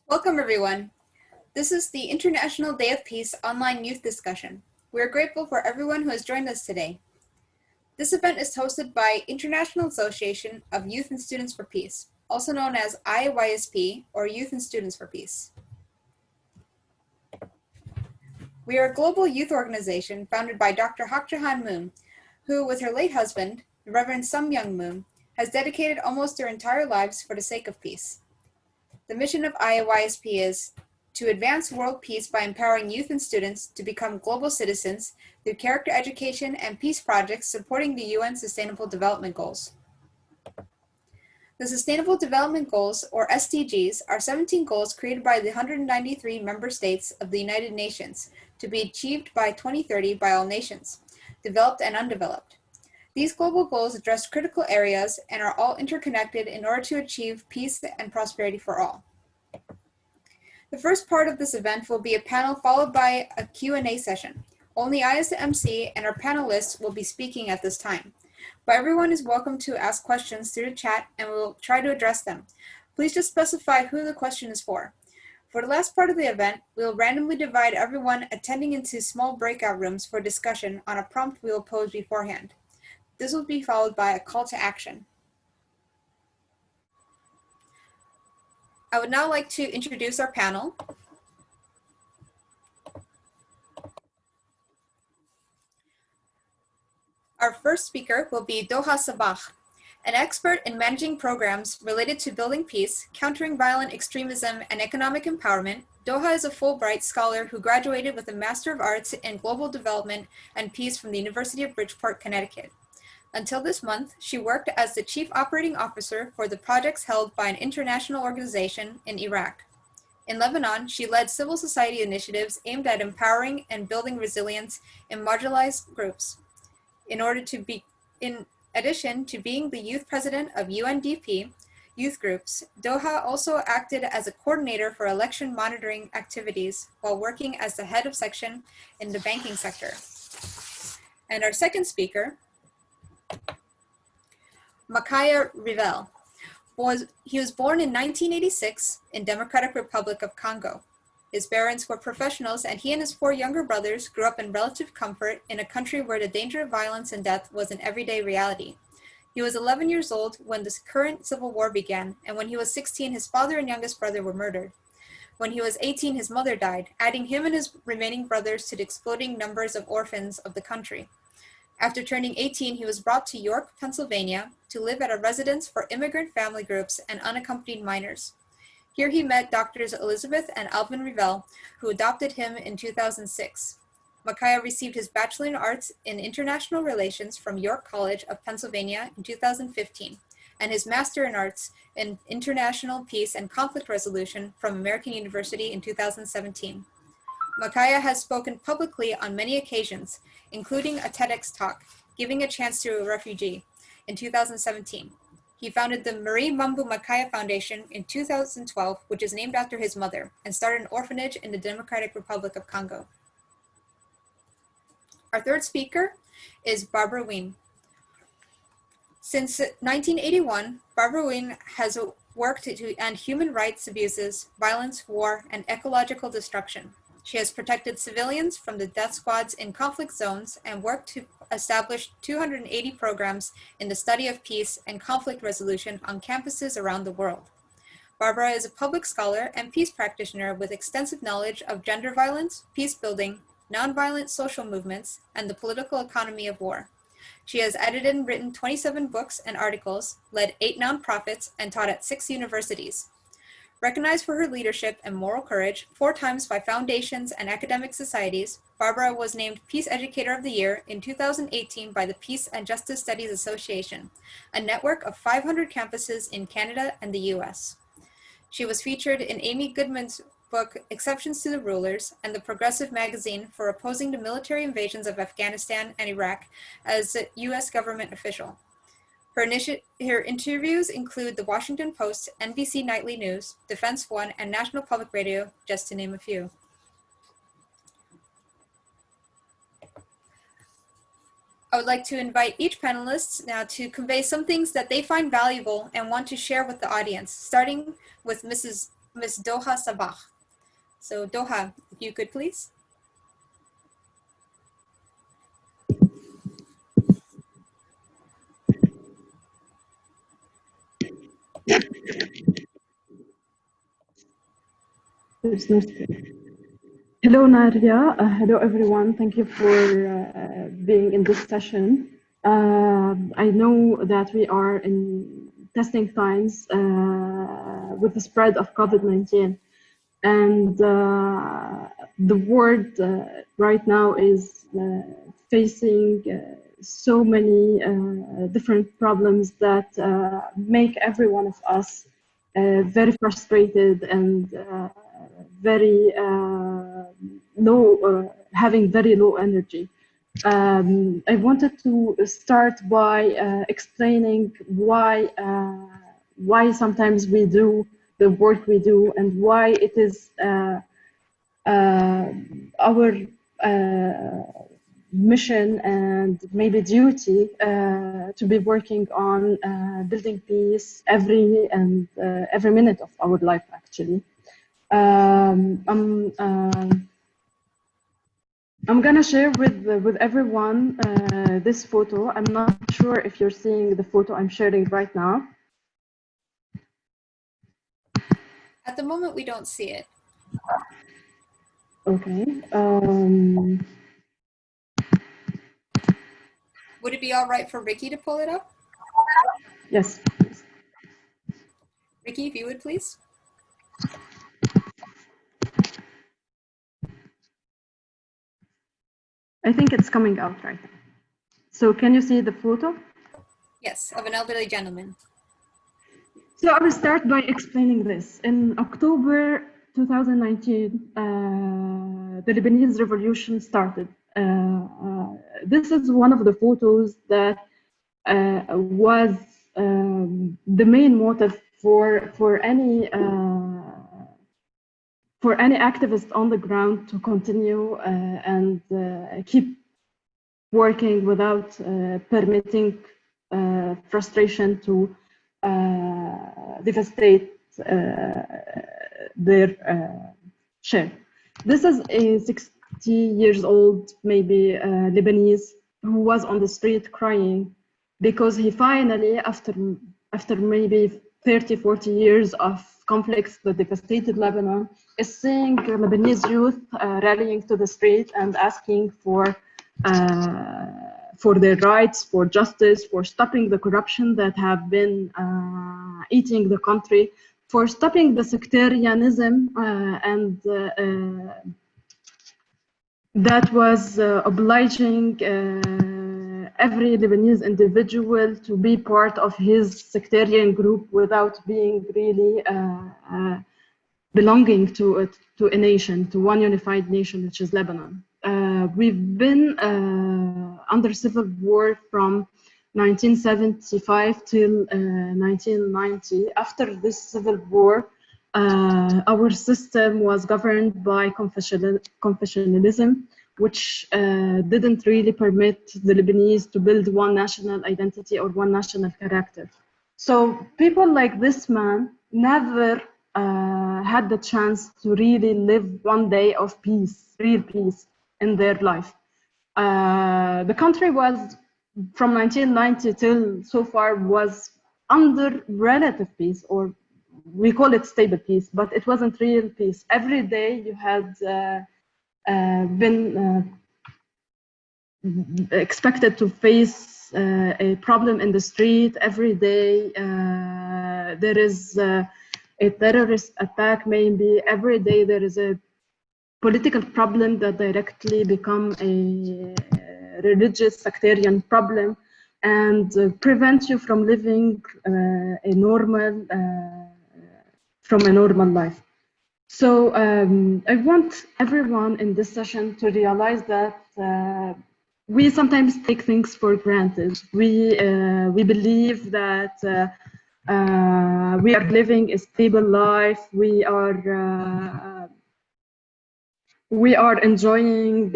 Welcome, everyone. This is the International Day of Peace online youth discussion. We are grateful for everyone who has joined us today. This event is hosted by International Association of Youth and Students for Peace, also known as IAYSP, or Youth and Students for Peace. We are a global youth organization founded by Dr. Hak Jahan Moon, who, with her late husband, the Reverend Sum Young Moon, has dedicated almost their entire lives for the sake of peace. The mission of IAYSP is to advance world peace by empowering youth and students to become global citizens through character education and peace projects supporting the UN Sustainable Development Goals. The Sustainable Development Goals, or SDGs, are 17 goals created by the 193 member states of the United Nations to be achieved by 2030 by all nations, developed and undeveloped. These global goals address critical areas and are all interconnected in order to achieve peace and prosperity for all. The first part of this event will be a panel followed by a Q&A session. Only I as the MC and our panelists will be speaking at this time. But everyone is welcome to ask questions through the chat and we'll try to address them. Please just specify who the question is for. For the last part of the event, we will randomly divide everyone attending into small breakout rooms for discussion on a prompt we will pose beforehand. This will be followed by a call to action. I would now like to introduce our panel. Our first speaker will be Doha Sabah, an expert in managing programs related to building peace, countering violent extremism, and economic empowerment. Doha is a Fulbright scholar who graduated with a Master of Arts in Global Development and Peace from the University of Bridgeport, Connecticut. Until this month, she worked as the Chief Operating Officer for the projects held by an international organization in Iraq. In Lebanon, she led civil society initiatives aimed at empowering and building resilience in marginalized groups. In addition to being the youth president of UNDP youth groups, Doha also acted as a coordinator for election monitoring activities while working as the head of section in the banking sector. And our second speaker, Makaya Rivel. He was born in 1986 in Democratic Republic of Congo. His parents were professionals and he and his 4 younger brothers grew up in relative comfort in a country where the danger of violence and death was an everyday reality. He was 11 years old when the current civil war began, and when he was 16, his father and youngest brother were murdered. When he was 18, his mother died, adding him and his remaining brothers to the exploding numbers of orphans of the country. After turning 18, he was brought to York, Pennsylvania, to live at a residence for immigrant family groups and unaccompanied minors. Here he met Doctors Elizabeth and Alvin Rivel, who adopted him in 2006. Makaya received his Bachelor in Arts in International Relations from York College of Pennsylvania in 2015, and his Master in Arts in International Peace and Conflict Resolution from American University in 2017. Makaya has spoken publicly on many occasions, including a TEDx talk, Giving a Chance to a Refugee, in 2017. He founded the Marie Mambu Makaya Foundation in 2012, which is named after his mother, and started an orphanage in the Democratic Republic of Congo. Our third speaker is Barbara Wien. Since 1981, Barbara Wien has worked to end human rights abuses, violence, war, and ecological destruction. She has protected civilians from the death squads in conflict zones and worked to establish 280 programs in the study of peace and conflict resolution on campuses around the world. Barbara is a public scholar and peace practitioner with extensive knowledge of gender violence, peace building, nonviolent social movements, and the political economy of war. She has edited and written 27 books and articles, led 8 nonprofits, and taught at 6 universities. Recognized for her leadership and moral courage 4 times by foundations and academic societies, Barbara was named Peace Educator of the Year in 2018 by the Peace and Justice Studies Association, a network of 500 campuses in Canada and the US. She was featured in Amy Goodman's book, Exceptions to the Rulers, and the Progressive magazine for opposing the military invasions of Afghanistan and Iraq as a US government official. Her interviews include The Washington Post, NBC Nightly News, Defense One, and National Public Radio, just to name a few. I would like to invite each panelist now to convey some things that they find valuable and want to share with the audience, starting with Mrs. Ms. Doha Sabah. So Doha, if you could please. There's no screen. Hello, Nadia. Hello, everyone. Thank you for being in this session. I know that we are in testing times with the spread of COVID-19, and the world right now is facing so many different problems that make every one of us very frustrated and very low, having very low energy. I wanted to start by explaining why sometimes we do the work we do and why it is our mission and maybe duty to be working on building peace every minute of our life, actually. I'm gonna share with everyone this photo. I'm not sure if you're seeing the photo I'm sharing right now. At the moment, we don't see it. Okay. Would it be all right for Ricky to pull it up? Yes. Ricky, if you would please. I think it's coming out right now. So can you see the photo? Yes, of an elderly gentleman. So I will start by explaining this. In October 2019, the Lebanese revolution started. This is one of the photos that was the main motive for any activist on the ground to continue and keep working without permitting frustration to devastate their share. This is a 60 years old, maybe Lebanese, who was on the street crying because he finally, after maybe 30, 40 years of conflicts that devastated Lebanon, is seeing Lebanese youth rallying to the street and asking for their rights, for justice, for stopping the corruption that have been eating the country, for stopping the sectarianism and that was obliging every Lebanese individual to be part of his sectarian group without being really belonging to a nation, to one unified nation, which is Lebanon. We've been under civil war from 1975 till 1990. After this civil war, our system was governed by confessionalism, which didn't really permit the Lebanese to build one national identity or one national character. So people like this man never had the chance to really live one day of peace, real peace in their life. The country was, from 1990 till so far, was under relative peace, or we call it stable peace, but it wasn't real peace. Every day you had been expected to face a problem in the street. Every day there is a terrorist attack, maybe. Every day there is a political problem that directly become a religious sectarian problem and prevent you from living a normal life. So I want everyone in this session to realize that we sometimes take things for granted. We believe that we are living a stable life. We are enjoying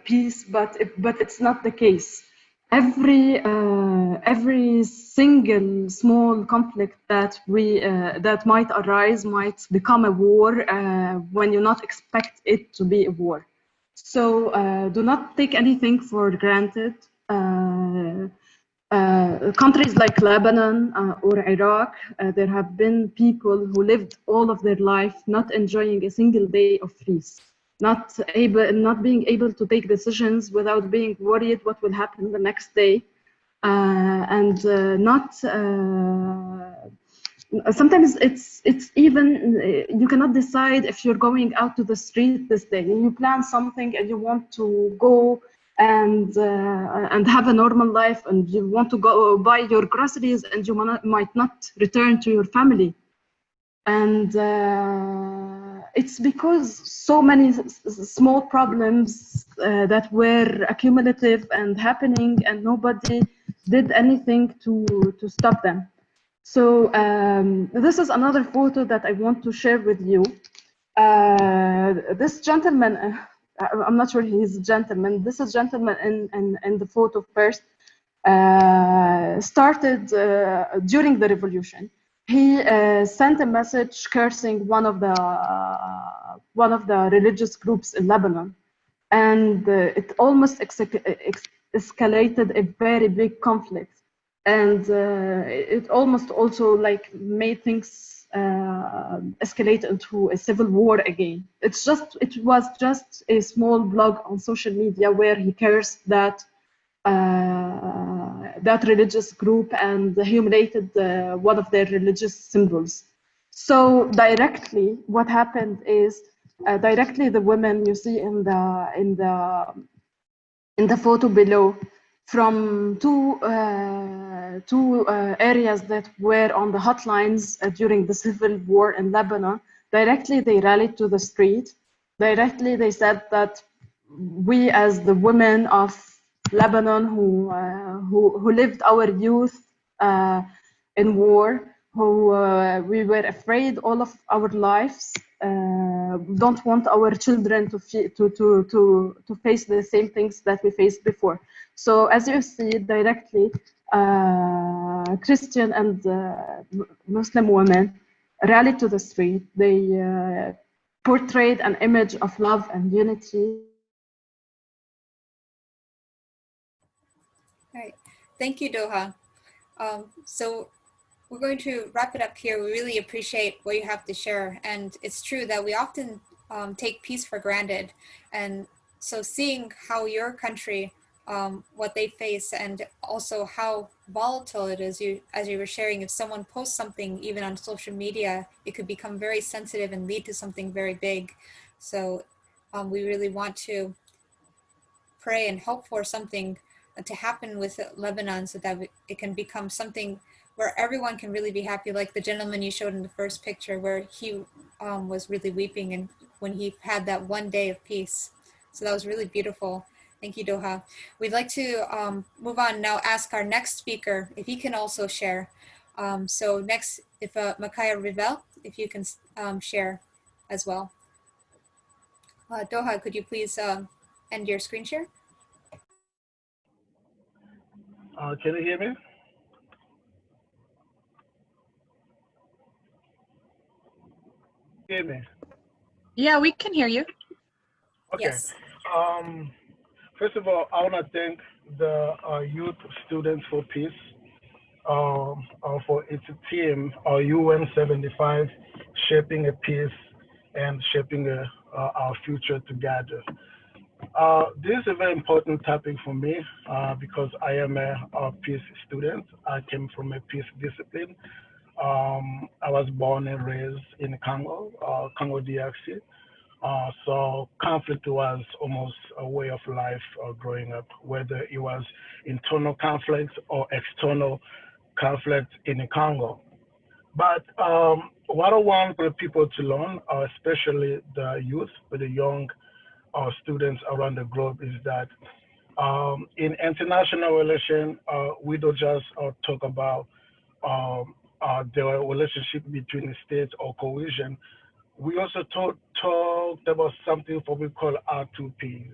peace, but it's not the case. every single small conflict that that might arise might become a war when you not expect it to be a war. So do not take anything for granted. Countries like Lebanon or Iraq, there have been people who lived all of their life not enjoying a single day of peace, not being able to take decisions without being worried what will happen the next day, and not. Sometimes it's even you cannot decide if you're going out to the street this day. You plan something and you want to go and have a normal life, and you want to go buy your groceries, and you might not return to your family. And it's because so many small problems that were accumulative and happening, and nobody did anything to stop them. So this is another photo that I want to share with you. This gentleman, I'm not sure he's a gentleman. This is gentleman in the photo first. Started during the revolution. He sent a message cursing one of the religious groups in Lebanon, and it almost escalated a very big conflict, and it almost also like made things escalate into a civil war again. It was just a small blog on social media where he cursed that religious group and humiliated one of their religious symbols. So directly, what happened is directly the women you see in the photo below, from two areas that were on the hotlines during the civil war in Lebanon, directly they rallied to the street. Directly they said that we, as the women of Lebanon who lived our youth in war, who we were afraid all of our lives, don't want our children to face the same things that we faced before. So as you see directly, Christian and Muslim women rallied to the street. They portrayed an image of love and unity. All right. Thank you, Doha. So we're going to wrap it up here. We really appreciate what you have to share. And it's true that we often take peace for granted. And so seeing how your country, what they face, and also how volatile it is, as you were sharing, if someone posts something even on social media, it could become very sensitive and lead to something very big. So we really want to pray and hope for something to happen with Lebanon, so that it can become something where everyone can really be happy, like the gentleman you showed in the first picture, where he was really weeping and when he had that one day of peace. So that was really beautiful. Thank you, Doha. We'd like to move on now, ask our next speaker if he can also share. So next, if Makaya Rivel, if you can share as well. Doha, could you please end your screen share? Can you hear me? Hear me? Yeah, we can hear you. Okay. Yes. First of all, I want to thank the Youth Students for Peace for its team, UN 75, shaping a peace and shaping our future together. This is a very important topic for me because I am a peace student. I came from a peace discipline. I was born and raised in Congo, Congo DRC. So conflict was almost a way of life growing up, whether it was internal conflicts or external conflict in the Congo. But what I want for people to learn, especially the youth, but the young students around the globe, is that in international relation, we don't just talk about the relationship between the states or cohesion. We also talked about something what we call R2P,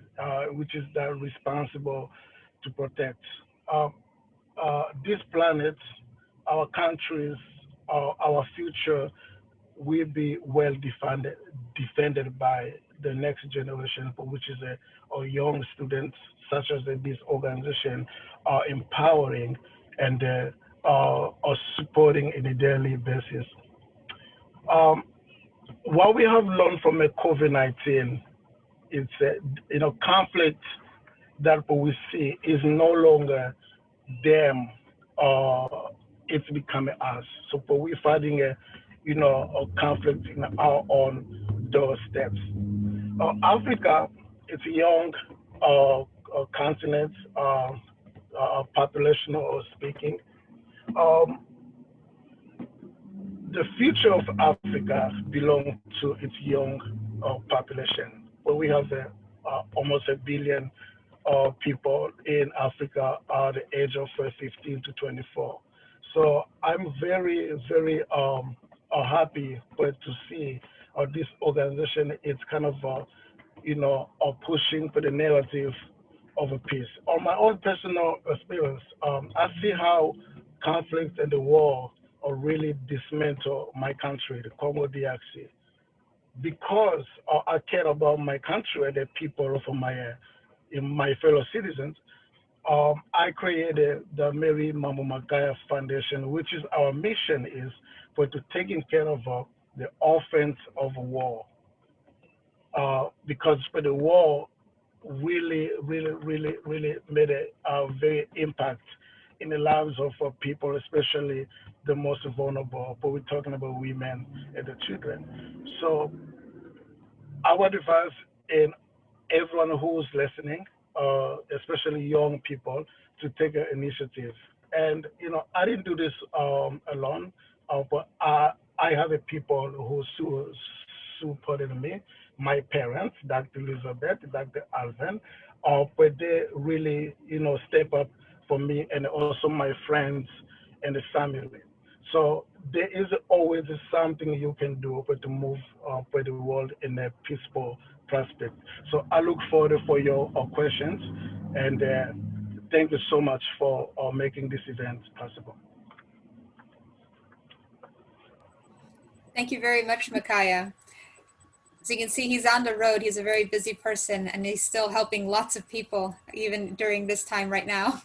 which is that responsible to protect. Um, this planet, our countries, our future will be well defended by the next generation, for which is a young students, such as this organization are empowering and are supporting in a daily basis. Um, what we have learned from a COVID-19 is conflict that we see is no longer them, uh, it's becoming us. So for we fighting a conflict in our own doorsteps. Africa, it's a young continent, population or speaking. Um, the future of Africa belongs to its young population. Where we have almost a billion people in Africa are the age of 15 to 24. So I'm very, very happy to see this organization. It's kind of, pushing for the narrative of a peace. On my own personal experience, I see how conflict and the war really dismantle my country, the Congo DRC, because I care about my country and the people of my fellow citizens. I created the Mary Mamu Magaya Foundation, which is our mission is for to taking care of the orphans of war, because for the war really, really, really, really made a very impact in the lives of people, especially the most vulnerable. But we're talking about women and the children. So our advice in everyone who's listening, especially young people, to take an initiative. And I didn't do this alone, but I have a people who supported me. My parents, Dr. Elizabeth, Dr. Alvin, but they really, step up for me, and also my friends and the family. So there is always something you can do to move for the world in a peaceful prospect. So I look forward for your questions, and thank you so much for making this event possible. Thank you very much, Micaiah. As you can see, he's on the road. He's a very busy person, and he's still helping lots of people, even during this time right now.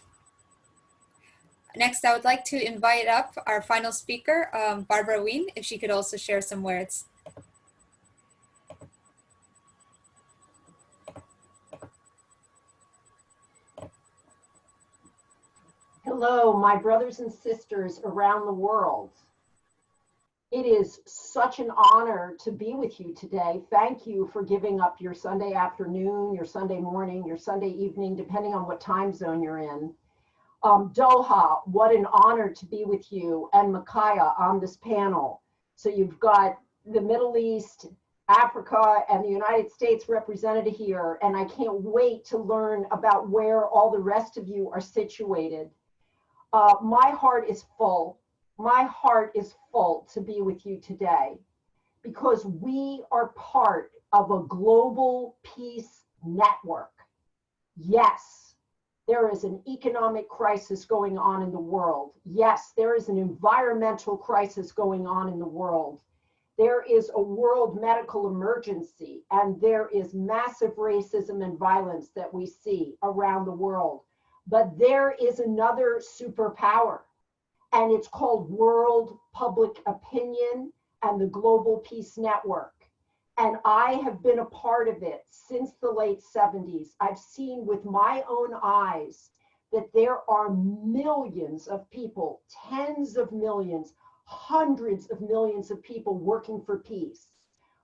Next, I would like to invite up our final speaker, Barbara Wien, if she could also share some words. Hello, my brothers and sisters around the world. It is such an honor to be with you today. Thank you for giving up your Sunday afternoon, your Sunday morning, your Sunday evening, depending on what time zone you're in. Doha, what an honor to be with you and Micaiah on this panel. So you've got the Middle East, Africa, and the United States represented here, and I can't wait to learn about where all the rest of you are situated. My heart is full. My heart is full to be with you today because we are part of a global peace network. Yes, there is an economic crisis going on in the world. Yes, there is an environmental crisis going on in the world. There is a world medical emergency, and there is massive racism and violence that we see around the world. But there is another superpower, and it's called world public opinion and the Global Peace Network. And I have been a part of it since the late 70s. I've seen with my own eyes that there are millions of people, tens of millions, hundreds of millions of people working for peace,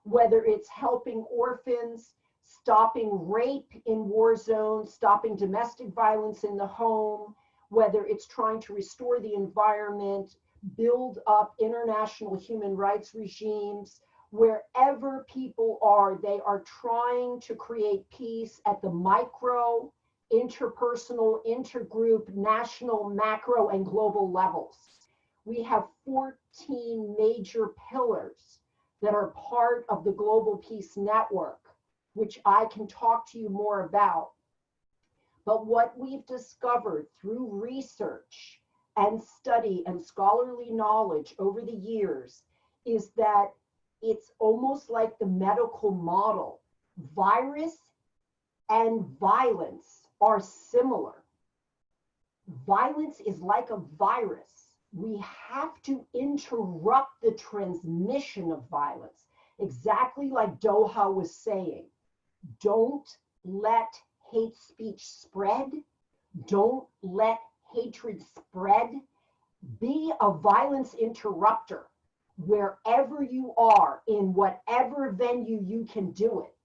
whether it's helping orphans, stopping rape in war zones, stopping domestic violence in the home, whether it's trying to restore the environment, build up international human rights regimes. Wherever people are, they are trying to create peace at the micro, interpersonal, intergroup, national, macro, and global levels. We have 14 major pillars that are part of the Global Peace Network, which I can talk to you more about. But what we've discovered through research and study and scholarly knowledge over the years is that it's almost like the medical model. Virus and violence are similar. Violence is like a virus. We have to interrupt the transmission of violence. Exactly like Doha was saying, don't let hate speech spread. Don't let hatred spread. Be a violence interrupter wherever you are, in whatever venue you can do it.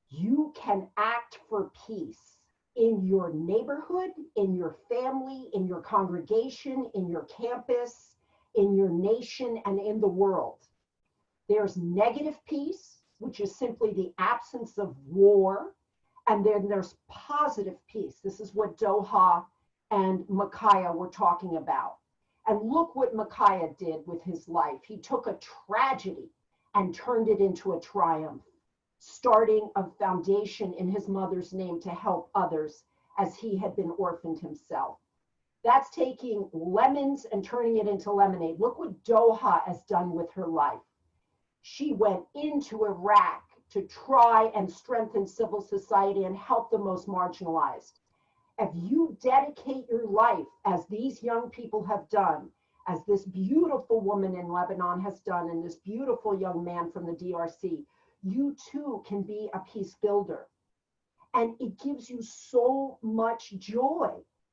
You can act for peace in your neighborhood, in your family, in your congregation, in your campus, in your nation, and in the world. There's negative peace, which is simply the absence of war. And then there's positive peace. This is what Doha and Micaiah were talking about. And look what Micaiah did with his life. He took a tragedy and turned it into a triumph, starting a foundation in his mother's name to help others as he had been orphaned himself. That's taking lemons and turning it into lemonade. Look what Doha has done with her life. She went into Iraq to try and strengthen civil society and help the most marginalized. If you dedicate your life, as these young people have done, as this beautiful woman in Lebanon has done, and this beautiful young man from the DRC, you too can be a peace builder. And it gives you so much joy.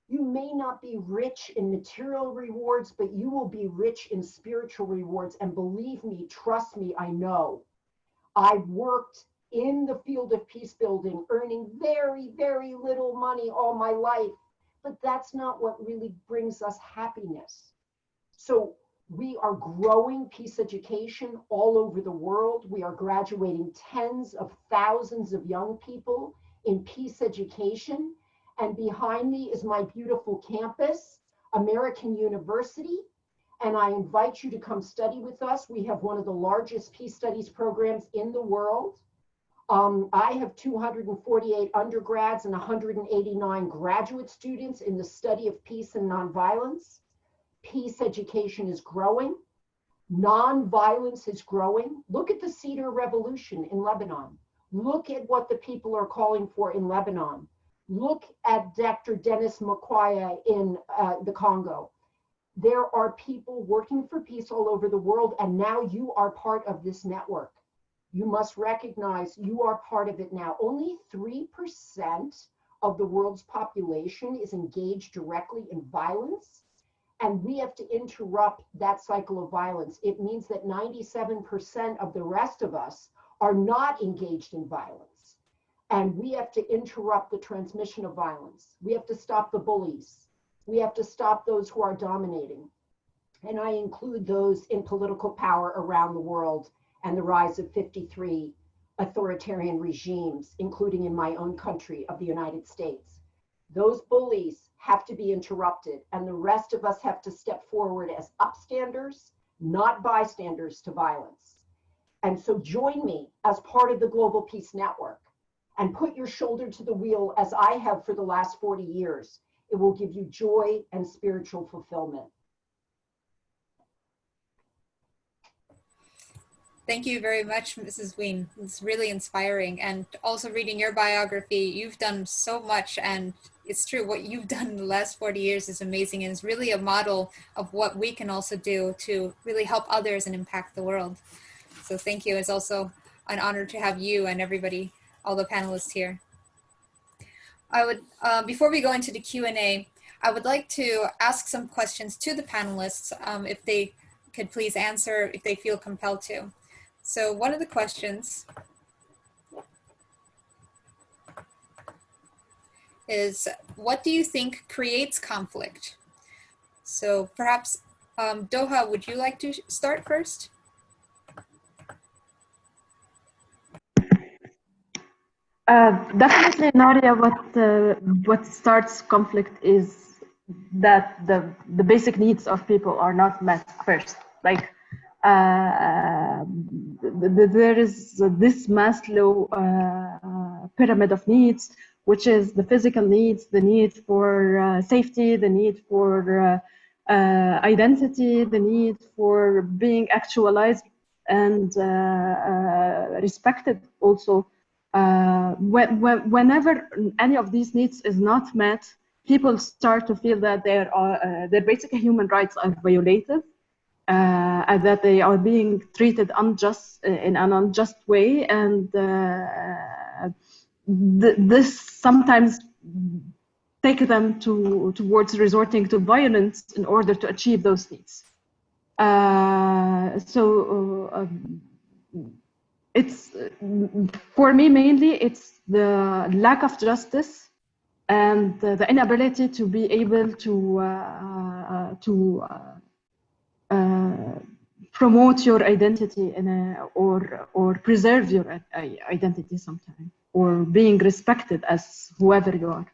You may not be rich in material rewards, but you will be rich in spiritual rewards. And believe me, trust me, I know. I worked in the field of peace building, earning very, very little money all my life, but that's not what really brings us happiness. So we are growing peace education all over the world. We are graduating tens of thousands of young people in peace education. And behind me is my beautiful campus, American University. And I invite you to come study with us. We have one of the largest peace studies programs in the world. I have 248 undergrads and 189 graduate students in the study of peace and nonviolence. Peace education is growing. Nonviolence is growing. Look at the Cedar Revolution in Lebanon. Look at what the people are calling for in Lebanon. Look at Dr. Denis Mukwege in the Congo. There are people working for peace all over the world, and now you are part of this network. You must recognize you are part of it now. Only 3% of the world's population is engaged directly in violence, and we have to interrupt that cycle of violence. It means that 97% of the rest of us are not engaged in violence, and we have to interrupt the transmission of violence. We have to stop the bullies. We have to stop those who are dominating. And I include those in political power around the world and the rise of 53 authoritarian regimes, including in my own country of the United States. Those bullies have to be interrupted, and the rest of us have to step forward as upstanders, not bystanders to violence. And so join me as part of the Global Peace Network and put your shoulder to the wheel as I have for the last 40 years. It will give you joy and spiritual fulfillment. Thank you very much, Mrs. Wien. It's really inspiring. And also reading your biography, you've done so much, and it's true, what you've done in the last 40 years is amazing, and it's really a model of what we can also do to really help others and impact the world. So thank you. It's also an honor to have you and everybody, all the panelists here. I would, before we go into the Q&A, I would like to ask some questions to the panelists, if they could please answer, if they feel compelled to. So one of the questions is, what do you think creates conflict? So perhaps, Doha, would you like to start first? Definitely, Nadia, what starts conflict is that the basic needs of people are not met first. Like there is this Maslow pyramid of needs which is the physical needs, the need for safety, the need for identity, the need for being actualized and respected also. Whenever any of these needs is not met, people start to feel that their basic human rights are violated, and that they are being treated in an unjust way, and this sometimes take them towards resorting to violence in order to achieve those needs. It's, for me, mainly it's the lack of justice and the inability to be able to promote your identity or preserve your identity sometimes, or being respected as whoever you are.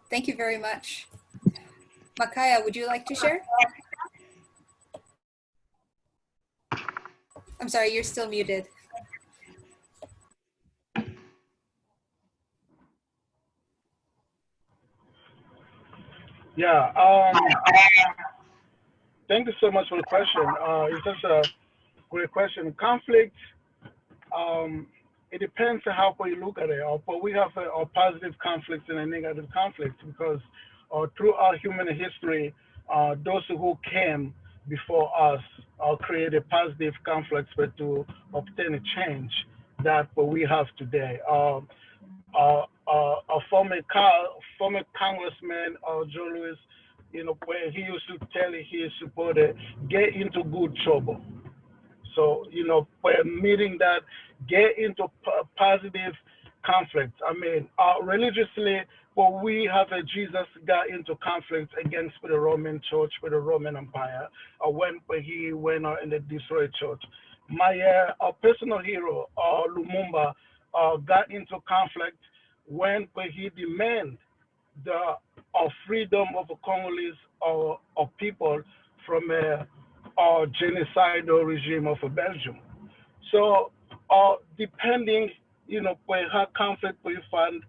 Thank you very much. Makaya, would you like to share? I'm sorry, you're still muted. Yeah. Thank you so much for the question. It's just a great question. Conflict. It depends on how you look at it. But we have a positive conflicts and a negative conflict, because throughout human history, those who came before us created positive conflicts, but to obtain a change that what we have today. A former congressman, Joe Louis, where he used to tell his supporter, get into good trouble. So, by meeting that, get into positive conflict. I mean, religiously, well, we have Jesus got into conflict against the Roman Church, with the Roman Empire, when he went in the destroyed church. My personal hero, Lumumba, got into conflict when he demanded the freedom of the Congolese people from a genocidal regime of Belgium. So, depending, where how conflict you find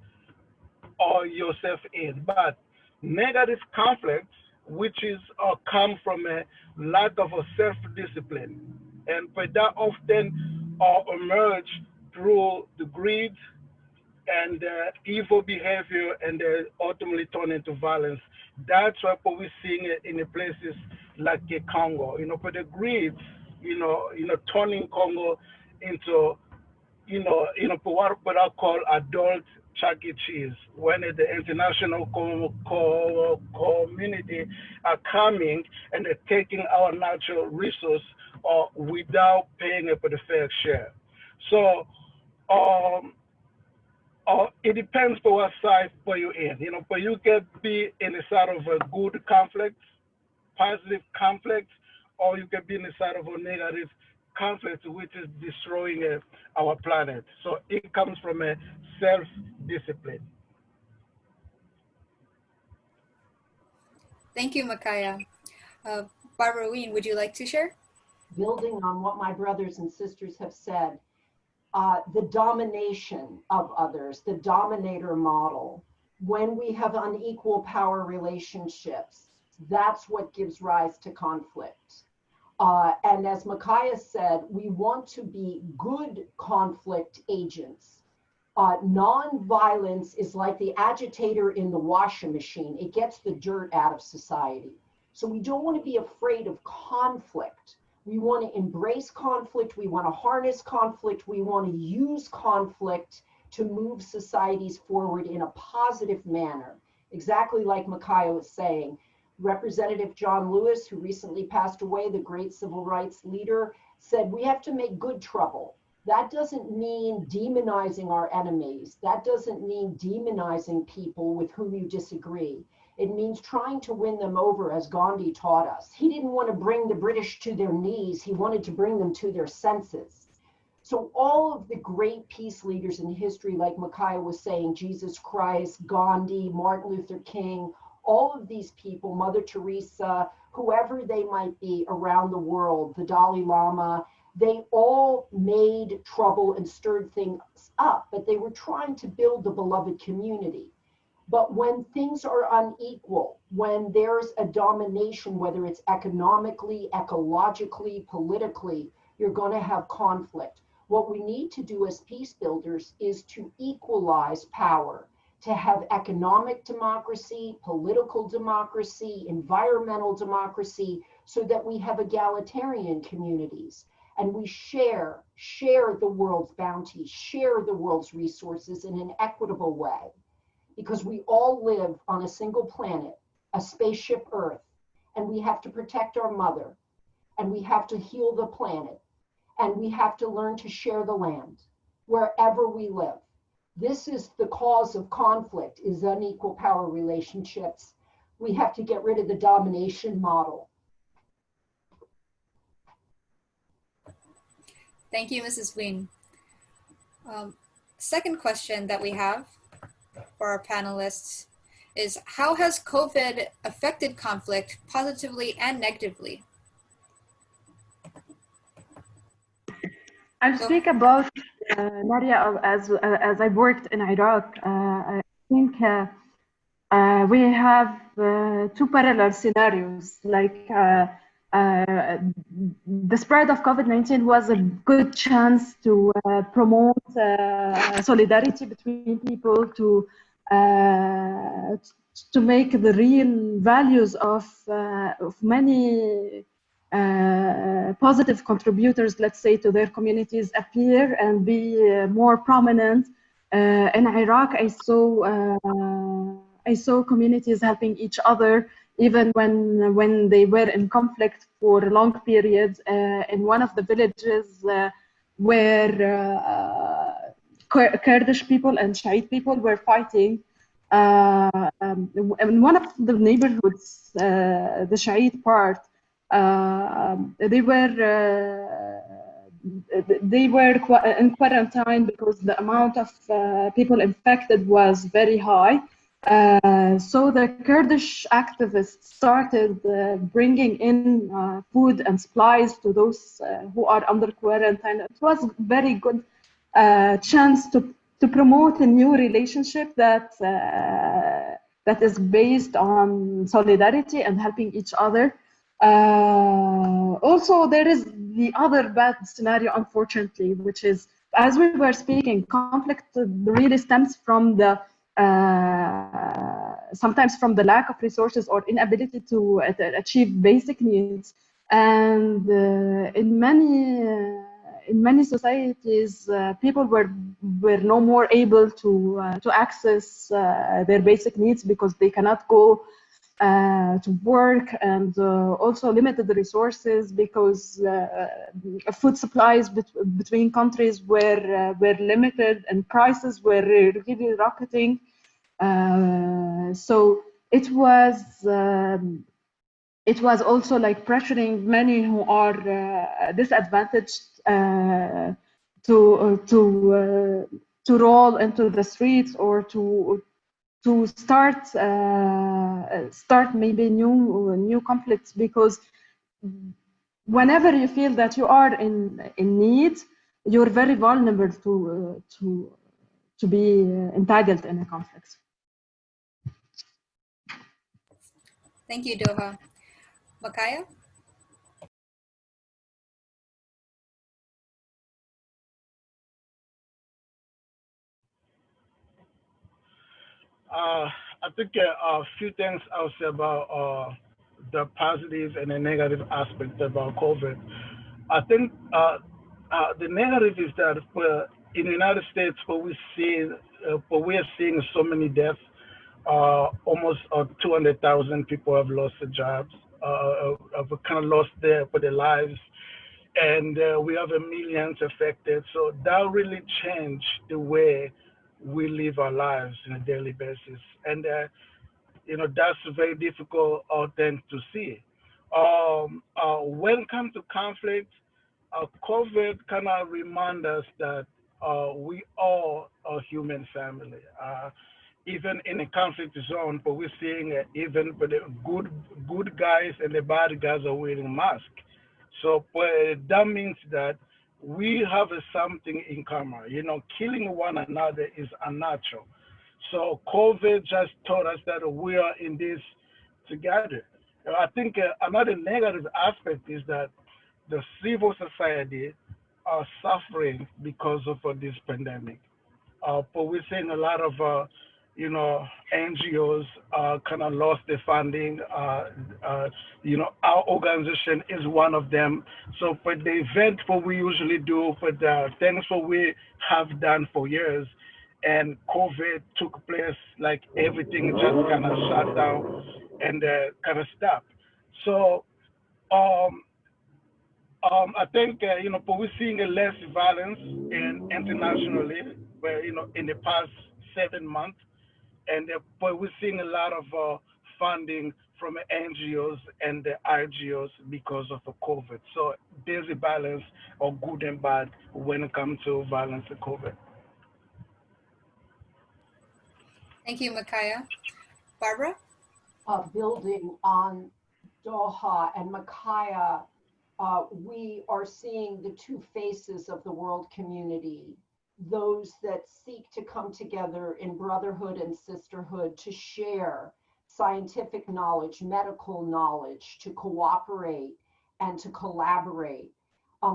yourself in, but negative conflicts, which is come from a lack of a self-discipline, and but that often emerge through the greed and evil behavior, and ultimately turn into violence. That's what we're seeing in the places like Congo. For the greed, turning Congo into, what I call adult Chuck E. Cheese, when the international community are coming and they're taking our natural resource without paying for the fair share. So, it depends for what side you're in. But you can be in the side of a good conflict, positive conflict, or you can be in the side of a negative conflict, which is destroying our planet. So it comes from a self-discipline. Thank you, Makaya. Barbara Ween, would you like to share? Building on what my brothers and sisters have said, the domination of others, the dominator model, when we have unequal power relationships, that's what gives rise to conflict. And as Makaya said, we want to be good conflict agents. Non-violence is like the agitator in the washing machine. It gets the dirt out of society. So we don't want to be afraid of conflict. We want to embrace conflict. We want to harness conflict. We want to use conflict to move societies forward in a positive manner. Exactly like Makaya was saying. Representative John Lewis, who recently passed away, the great civil rights leader, said we have to make good trouble. That doesn't mean demonizing our enemies. That doesn't mean demonizing people with whom you disagree. It means trying to win them over, as Gandhi taught us. He didn't want to bring the British to their knees. He wanted to bring them to their senses. So all of the great peace leaders in history, like Makaya was saying, Jesus Christ, Gandhi, Martin Luther King, all of these people, Mother Teresa, whoever they might be around the world, the Dalai Lama, They all made trouble and stirred things up, but they were trying to build the beloved community. But when things are unequal, when there's a domination, whether it's economically, ecologically, politically, you're going to have conflict. What we need to do as peace builders is to equalize power, to have economic democracy, political democracy, environmental democracy, so that we have egalitarian communities and we share the world's bounty, share the world's resources in an equitable way. Because we all live on a single planet, a spaceship Earth, and we have to protect our mother, and we have to heal the planet, and we have to learn to share the land wherever we live. This is the cause of conflict, is unequal power relationships. We have to get rid of the domination model. Thank you, Mrs. Wien. Second question that we have for our panelists is, how has COVID affected conflict positively and negatively? I'll speak about Nadia, as I worked in Iraq. I think we have two parallel scenarios. Like the spread of COVID-19 was a good chance to promote solidarity between people, to make the real values of many positive contributors, let's say, to their communities appear and be more prominent. In Iraq, I saw communities helping each other, even when they were in conflict for long periods. In one of the villages where Kurdish people and Shiite people were fighting, in one of the neighborhoods, the Shiite part, they were in quarantine because the amount of people infected was very high. So the Kurdish activists started bringing in food and supplies to those who are under quarantine. It was a very good chance to promote a new relationship that is based on solidarity and helping each other. Also, there is the other bad scenario, unfortunately, which is, as we were speaking, conflict really stems from the sometimes from the lack of resources or inability to achieve basic needs. And in many societies, people were no more able to access their basic needs because they cannot go to work, and also limited resources because food supplies between countries were limited and prices were really rocketing. So it was also like pressuring many who are disadvantaged to roll into the streets or to start maybe new conflicts, because whenever you feel that you are in need, you're very vulnerable to be entangled in a conflict. Thank you, Doha. Makaya? I think a few things I'll say about the positive and the negative aspect about COVID. I think the negative is that in the United States, we are seeing so many deaths. Almost 200,000 people have lost their jobs, have kind of lost their lives, and we have millions affected. So that really changed the way we live our lives on a daily basis, and that's a very difficult thing to see. When it comes to conflict, COVID kind of reminds us that we all are human family. Even in a conflict zone, but we're seeing even for the good guys and the bad guys are wearing masks. So that means that we have something in common. You know, killing one another is unnatural. So COVID just taught us that we are in this together. I think another negative aspect is that the civil society are suffering because of this pandemic. But we're seeing a lot of, you know, NGOs kind of lost their funding. You know, our organization is one of them. So for the event, what we usually do, for the things what we have done for years, and COVID took place, like everything just kind of shut down and kind of stopped. So um, I think you know, but we're seeing a less violence in internationally, where you know in the past 7 months, and but we're seeing a lot of funding from the NGOs and the IGOs because of the COVID. So there's a balance of good and bad when it comes to violence and COVID. Thank you, Micaiah. Barbara? Building on Doha and Micaiah, we are seeing the two faces of the world community, those that seek to come together in brotherhood and sisterhood to share scientific knowledge, medical knowledge, to cooperate and to collaborate.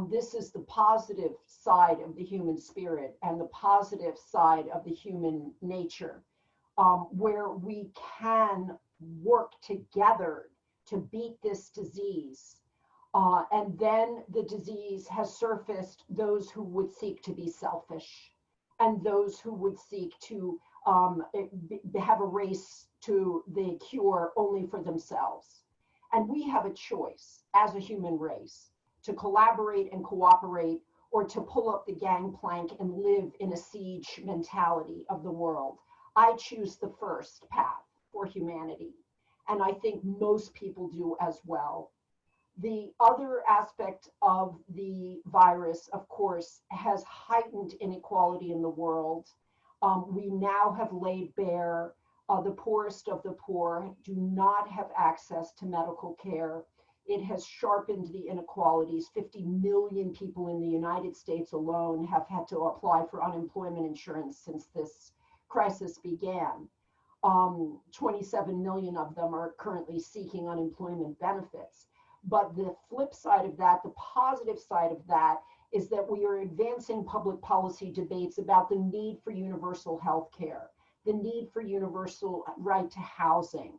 This is the positive side of the human spirit and the positive side of the human nature, where we can work together to beat this disease. And then the disease has surfaced those who would seek to be selfish and those who would seek to have a race to the cure only for themselves. And we have a choice as a human race to collaborate and cooperate, or to pull up the gangplank and live in a siege mentality of the world. I choose the first path for humanity, and I think most people do as well. The other aspect of the virus, of course, has heightened inequality in the world. We now have laid bare the poorest of the poor do not have access to medical care. It has sharpened the inequalities. 50 million people in the United States alone have had to apply for unemployment insurance since this crisis began. 27 million of them are currently seeking unemployment benefits. But the flip side of that, the positive side of that, is that we are advancing public policy debates about the need for universal health care, the need for universal right to housing.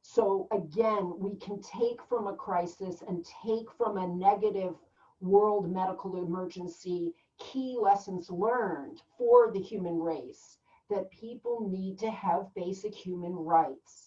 So again, we can take from a crisis and take from a negative world medical emergency key lessons learned for the human race, that people need to have basic human rights.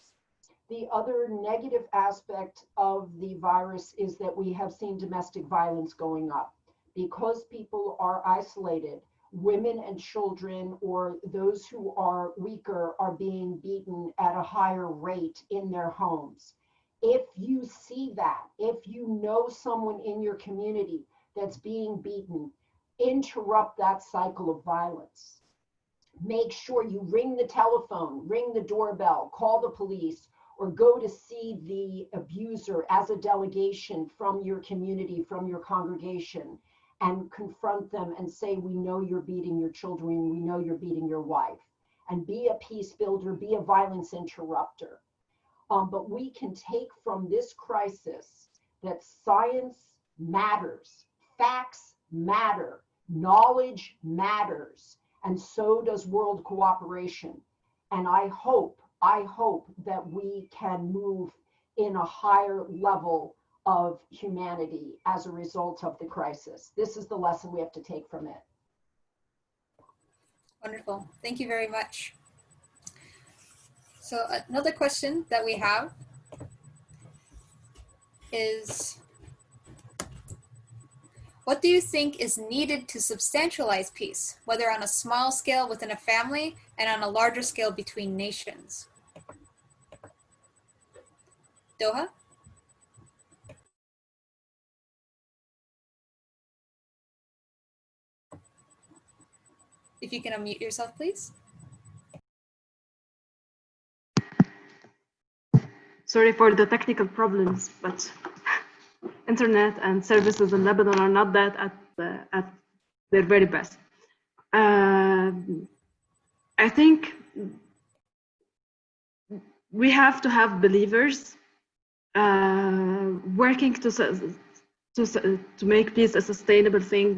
The other negative aspect of the virus is that we have seen domestic violence going up. Because people are isolated, women and children or those who are weaker are being beaten at a higher rate in their homes. If you see that, if you know someone in your community that's being beaten, interrupt that cycle of violence. Make sure you ring the telephone, ring the doorbell, call the police, or go to see the abuser as a delegation from your community, from your congregation, and confront them and say, we know you're beating your children, we know you're beating your wife. And be a peace builder, be a violence interrupter. But we can take from this crisis that science matters, facts matter, knowledge matters, and so does world cooperation. And I hope that we can move in a higher level of humanity as a result of the crisis. This is the lesson we have to take from it. Wonderful. Thank you very much. So another question that we have is, what do you think is needed to substantialize peace, whether on a small scale within a family and on a larger scale between nations? Doha? If you can unmute yourself, please. Sorry for the technical problems, but internet and services in Lebanon are not that at their very best. I think we have to have believers working to make peace a sustainable thing.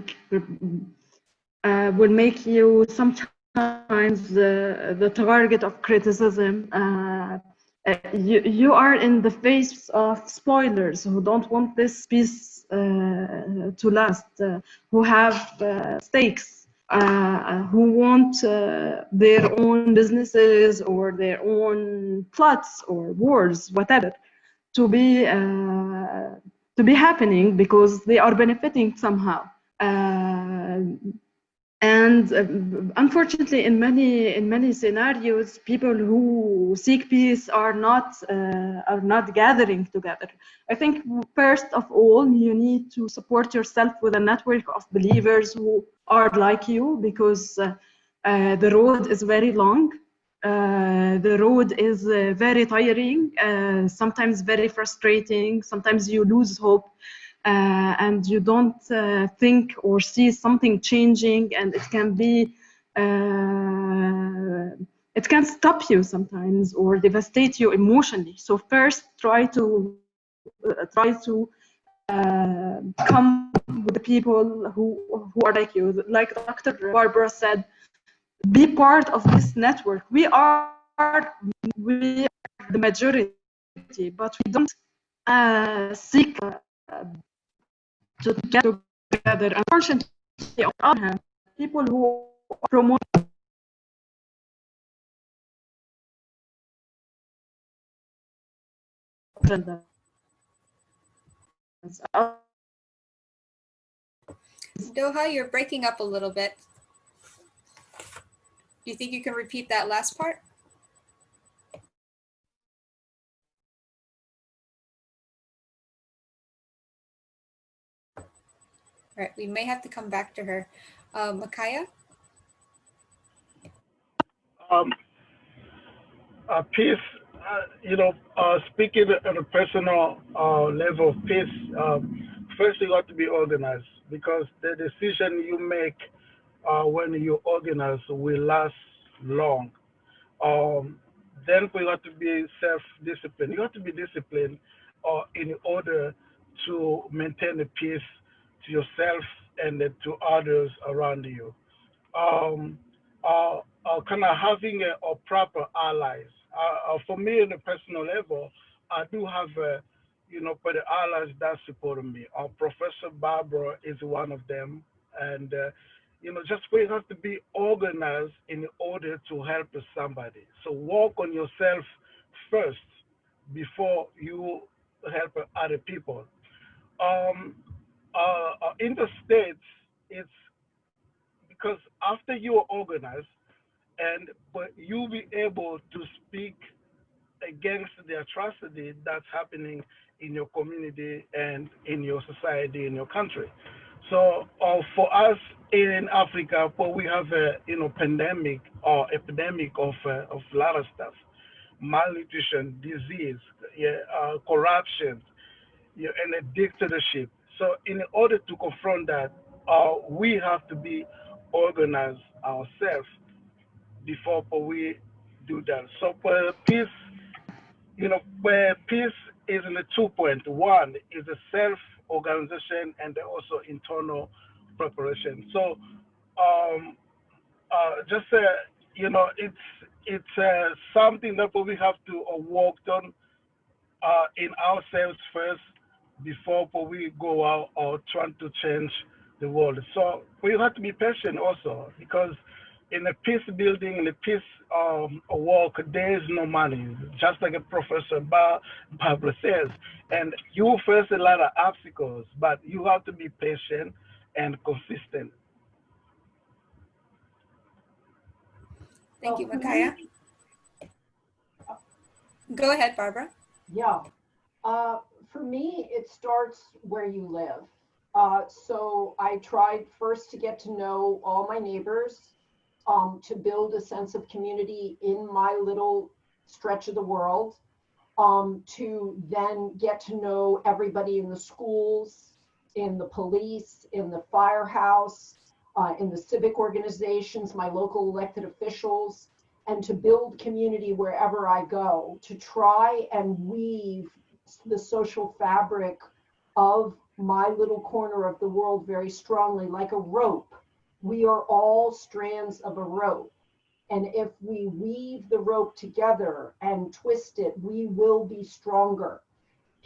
Will make you sometimes the target of criticism. You are in the face of spoilers who don't want this peace to last, who have stakes, who want their own businesses or their own plots or wars, whatever, to be happening because they are benefiting somehow. And unfortunately, in many scenarios, people who seek peace are not gathering together. I think first of all, you need to support yourself with a network of believers who are like you, because the road is very long. The road is very tiring, sometimes very frustrating. Sometimes you lose hope. And you don't think or see something changing, and it can be it can stop you sometimes or devastate you emotionally. So first, try to come with the people who are like you. Like Dr. Barbara said, be part of this network. We are the majority, but we don't seek to get together. Unfortunately, on the other hand, people who promote agenda. Doha, you're breaking up a little bit. Do you think you can repeat that last part? All right, we may have to come back to her. Makaya? Peace, speaking at a personal level of peace, first you got to be organized, because the decision you make when you organize will last long. Then we got to be self-disciplined. You got to be disciplined in order to maintain the peace to yourself and to others around you. Um, Kind of having a proper allies. For me, on a personal level, I do have, but the allies that support me. Professor Barbara is one of them, and just we have to be organized in order to help somebody. So work on yourself first before you help other people. Um, in the States, it's because after you are organized, and but you'll be able to speak against the atrocity that's happening in your community and in your society, in your country. So for us in Africa, well, we have a pandemic or epidemic of a lot of stuff: malnutrition, disease, yeah, corruption, yeah, and a dictatorship. So in order to confront that, we have to be organized ourselves before we do that. So for peace, where peace is in the 2 point. One is a self-organization and also internal preparation. So just it's something that we have to work on in ourselves first before we go out or trying to change the world. So we have to be patient also, because in a peace building, in a peace work, there is no money, just like a Professor Barbara says. And you face a lot of obstacles, but you have to be patient and consistent. Thank you, Makaya. Go ahead, Barbara. Yeah. For me, it starts where you live. So I tried first to get to know all my neighbors, to build a sense of community in my little stretch of the world. to then get to know everybody in the schools, in the police, in the firehouse, in the civic organizations, my local elected officials, and to build community wherever I go, to try and weave the social fabric of my little corner of the world very strongly, like a rope. We are all strands of a rope. And if we weave the rope together and twist it, we will be stronger.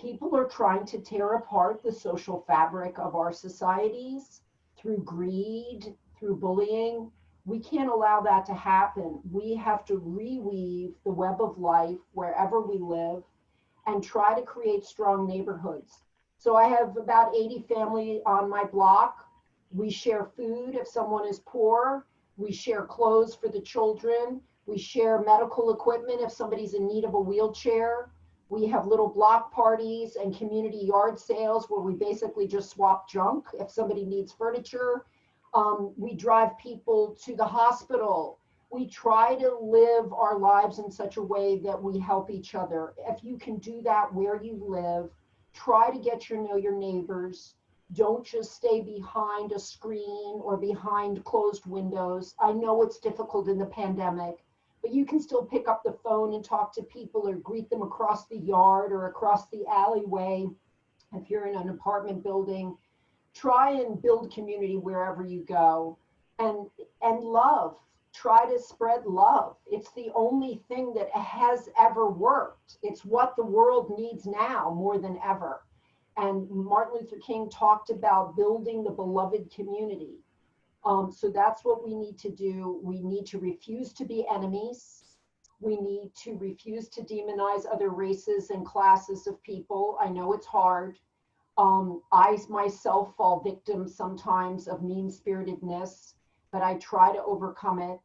People are trying to tear apart the social fabric of our societies through greed, through bullying. We can't allow that to happen. We have to reweave the web of life wherever we live and try to create strong neighborhoods. So I have about 80 families on my block. We share food if someone is poor. We share clothes for the children. We share medical equipment if somebody's in need of a wheelchair. We have little block parties and community yard sales where we basically just swap junk if somebody needs furniture. We drive people to the hospital. We try to live our lives in such a way that we help each other. If you can do that where you live, try to get to know your neighbors. Don't just stay behind a screen or behind closed windows. I know it's difficult in the pandemic, but you can still pick up the phone and talk to people or greet them across the yard or across the alleyway. If you're in an apartment building, try and build community wherever you go, and love. Try to spread love. It's the only thing that has ever worked. It's what the world needs now more than ever. And Martin Luther King talked about building the beloved community. So that's what we need to do. We need to refuse to be enemies. We need to refuse to demonize other races and classes of people. I know it's hard. I myself fall victim sometimes of mean-spiritedness, but I try to overcome it.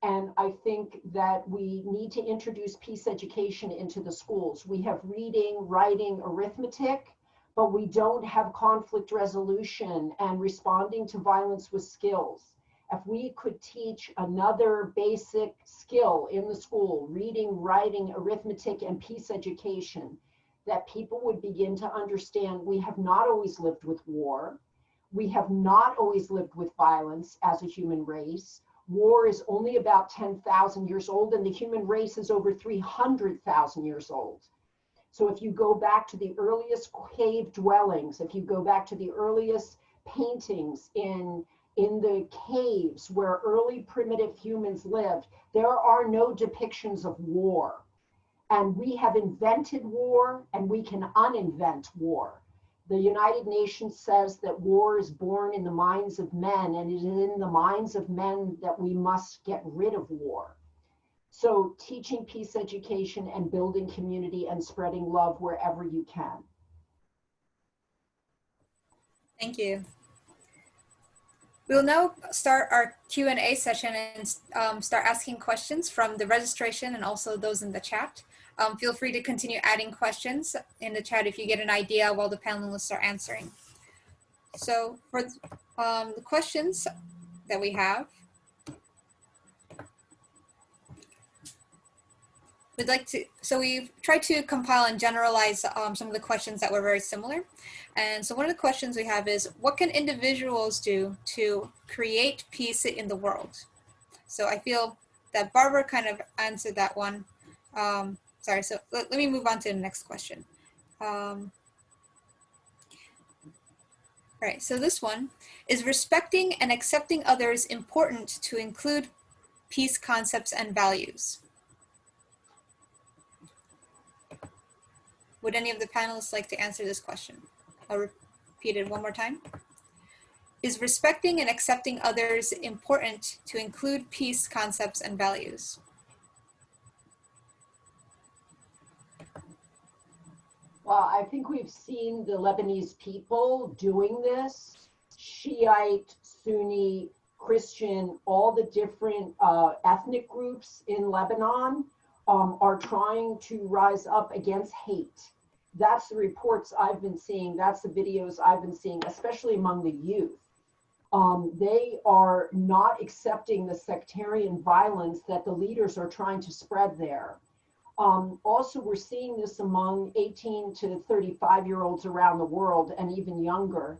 And I think that we need to introduce peace education into the schools. We have reading, writing, arithmetic, but we don't have conflict resolution and responding to violence with skills. If we could teach another basic skill in the school, reading, writing, arithmetic, and peace education, that people would begin to understand we have not always lived with war. We have not always lived with violence as a human race. War is only about 10,000 years old, and the human race is over 300,000 years old. So if you go back to the earliest cave dwellings, if you go back to the earliest paintings in the caves where early primitive humans lived, there are no depictions of war. And we have invented war, and we can uninvent war. The United Nations says that war is born in the minds of men, and it is in the minds of men that we must get rid of war. So teaching peace education and building community and spreading love wherever you can. Thank you. We'll now start our Q&A session and start asking questions from the registration and also those in the chat. Feel free to continue adding questions in the chat if you get an idea while the panelists are answering. So for the questions that we have, we've tried to compile and generalize some of the questions that were very similar. And so one of the questions we have is, what can individuals do to create peace in the world? So I feel that Barbara kind of answered that one. Sorry, so let me move on to the next question. All right, so this one is, respecting and accepting others important to include peace concepts and values? Would any of the panelists like to answer this question? I'll repeat it one more time. Is respecting and accepting others important to include peace concepts and values? Well, I think we've seen the Lebanese people doing this. Shiite, Sunni, Christian, all the different ethnic groups in Lebanon are trying to rise up against hate. That's the reports I've been seeing. That's the videos I've been seeing, especially among the youth. They are not accepting the sectarian violence that the leaders are trying to spread there. Also, we're seeing this among 18 to 35-year-olds around the world and even younger.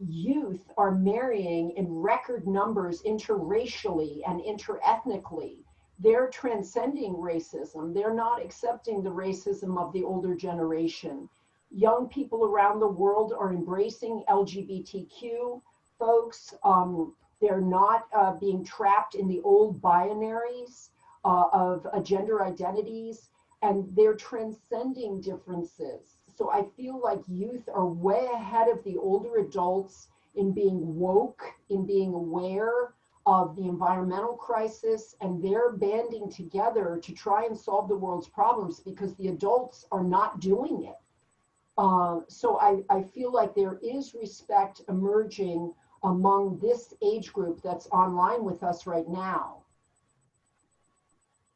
Youth are marrying in record numbers interracially and interethnically. They're transcending racism. They're not accepting the racism of the older generation. Young people around the world are embracing LGBTQ folks. They're not being trapped in the old binaries of gender identities, and they're transcending differences. So I feel like youth are way ahead of the older adults in being woke, in being aware of the environmental crisis, and they're banding together to try and solve the world's problems because the adults are not doing it. So I feel like there is respect emerging among this age group that's online with us right now.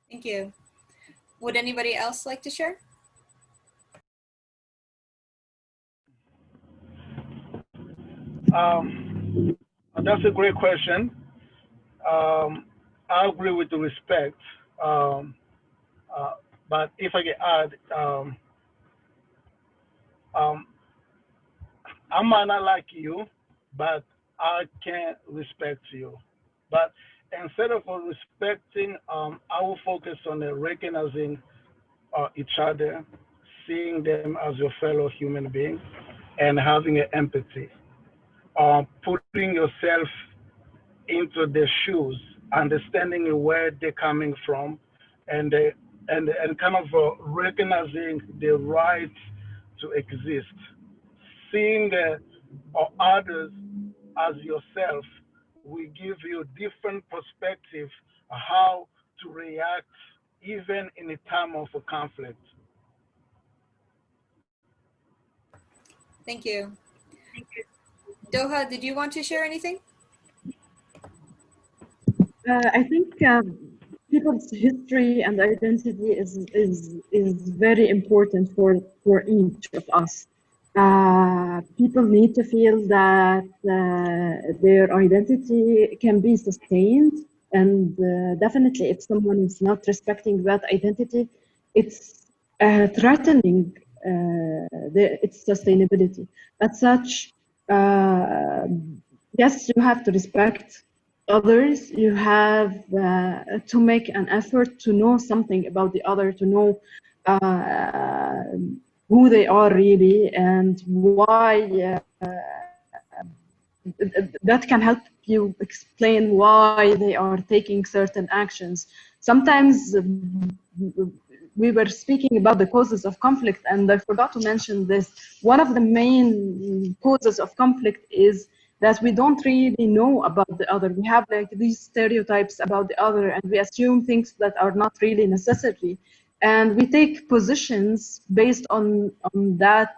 Thank you. Would anybody else like to share? That's a great question. I agree with the respect, but if I can add, I might not like you, but I can respect you. But instead of respecting, I will focus on recognizing each other, seeing them as your fellow human beings, and having an empathy. Putting yourself into their shoes, understanding where they're coming from, and kind of recognizing the right to exist, seeing others as yourself will give you different perspective how to react even in a time of a conflict. Thank you. Doha, did you want to share anything? I think people's history and identity is very important for each of us. People need to feel that their identity can be sustained, and definitely if someone is not respecting that identity, it's threatening its sustainability. As such, yes, you have to respect others. You have to make an effort to know something about the other, to know who they are really and why. That can help you explain why they are taking certain actions. Sometimes we were speaking about the causes of conflict, and I forgot to mention this. One of the main causes of conflict is that we don't really know about the other. We have like these stereotypes about the other, and we assume things that are not really necessary. And we take positions based on that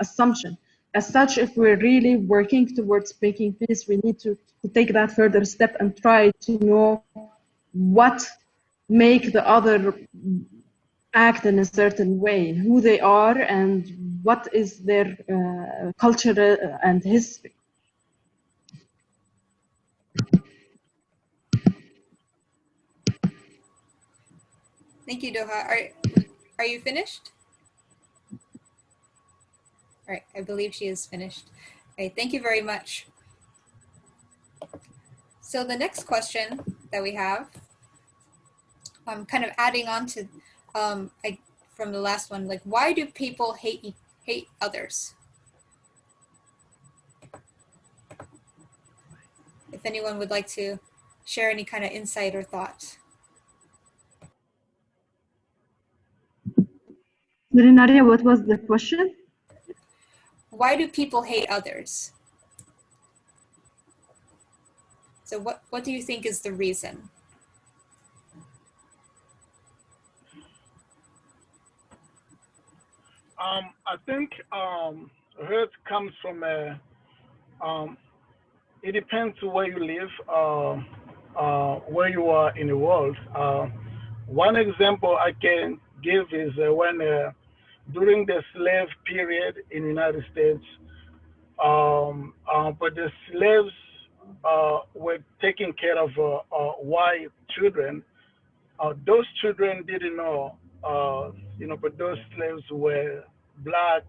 assumption. As such, if we're really working towards making peace, we need to take that further step and try to know what make the other act in a certain way, who they are, and what is their culture and history. Thank you, Doha. Are you finished? All right, I believe she is finished. Okay, thank you very much. So the next question that we have, kind of adding on to from the last one, like, why do people hate others? If anyone would like to share any kind of insight or thought. Nadia, what was the question? Why do people hate others? So what do you think is the reason? I think hurt comes from it depends where you live, where you are in the world. One example I can give is when during the slave period in the United States, but the slaves were taking care of white children. Those children didn't know but those slaves were black,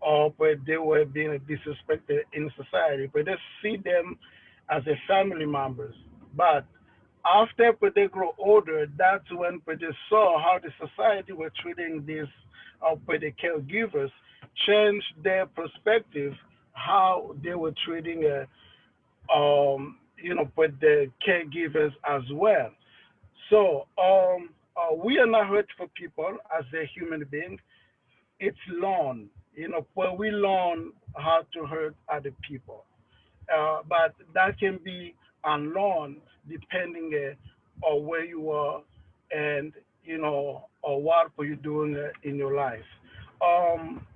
or but they were being disrespected in society, but they see them as a family members. But after but they grow older, that's when but they saw how the society were treating these but the caregivers, changed their perspective, how they were treating but the caregivers as well. So we are not hurtful people as a human being. It's learned, where we learn how to hurt other people. But that can be unlearned depending on where you are and, or what are you doing in your life.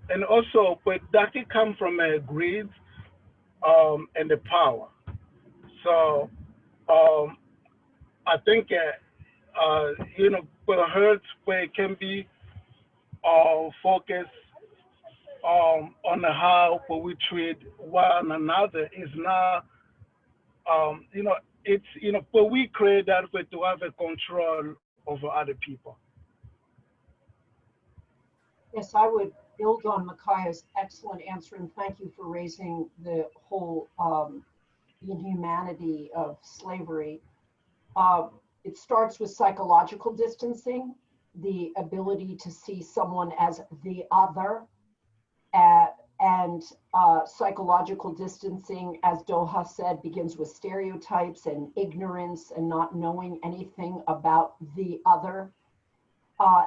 And also, but that can come from greed and the power. So um, I think, but hurt where it can be focused on how we treat one another is not, it's, but we create that way to have a control over other people. Yes, I would build on Micaiah's excellent answer, and thank you for raising the whole inhumanity of slavery. It starts with psychological distancing, the ability to see someone as the other, and psychological distancing, as Doha said, begins with stereotypes and ignorance and not knowing anything about the other.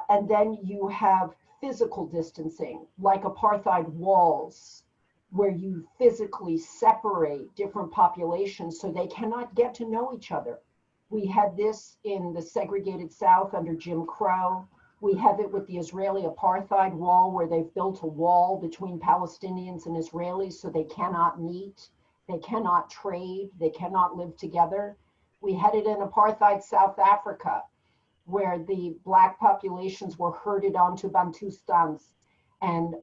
And then you have physical distancing, like apartheid walls, where you physically separate different populations so they cannot get to know each other. We had this in the segregated South under Jim Crow. We have it with the Israeli apartheid wall, where they've built a wall between Palestinians and Israelis so they cannot meet, they cannot trade, they cannot live together. We had it in apartheid South Africa, where the Black populations were herded onto Bantustans and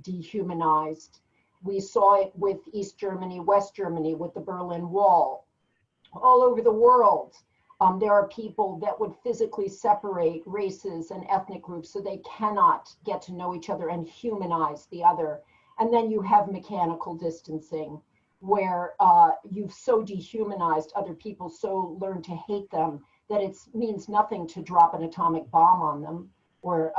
dehumanized. We saw it with East Germany, West Germany, with the Berlin Wall. All over the world, there are people that would physically separate races and ethnic groups so they cannot get to know each other and humanize the other. And then you have mechanical distancing, where you've so dehumanized other people, so learned to hate them, that it means nothing to drop an atomic bomb on them, or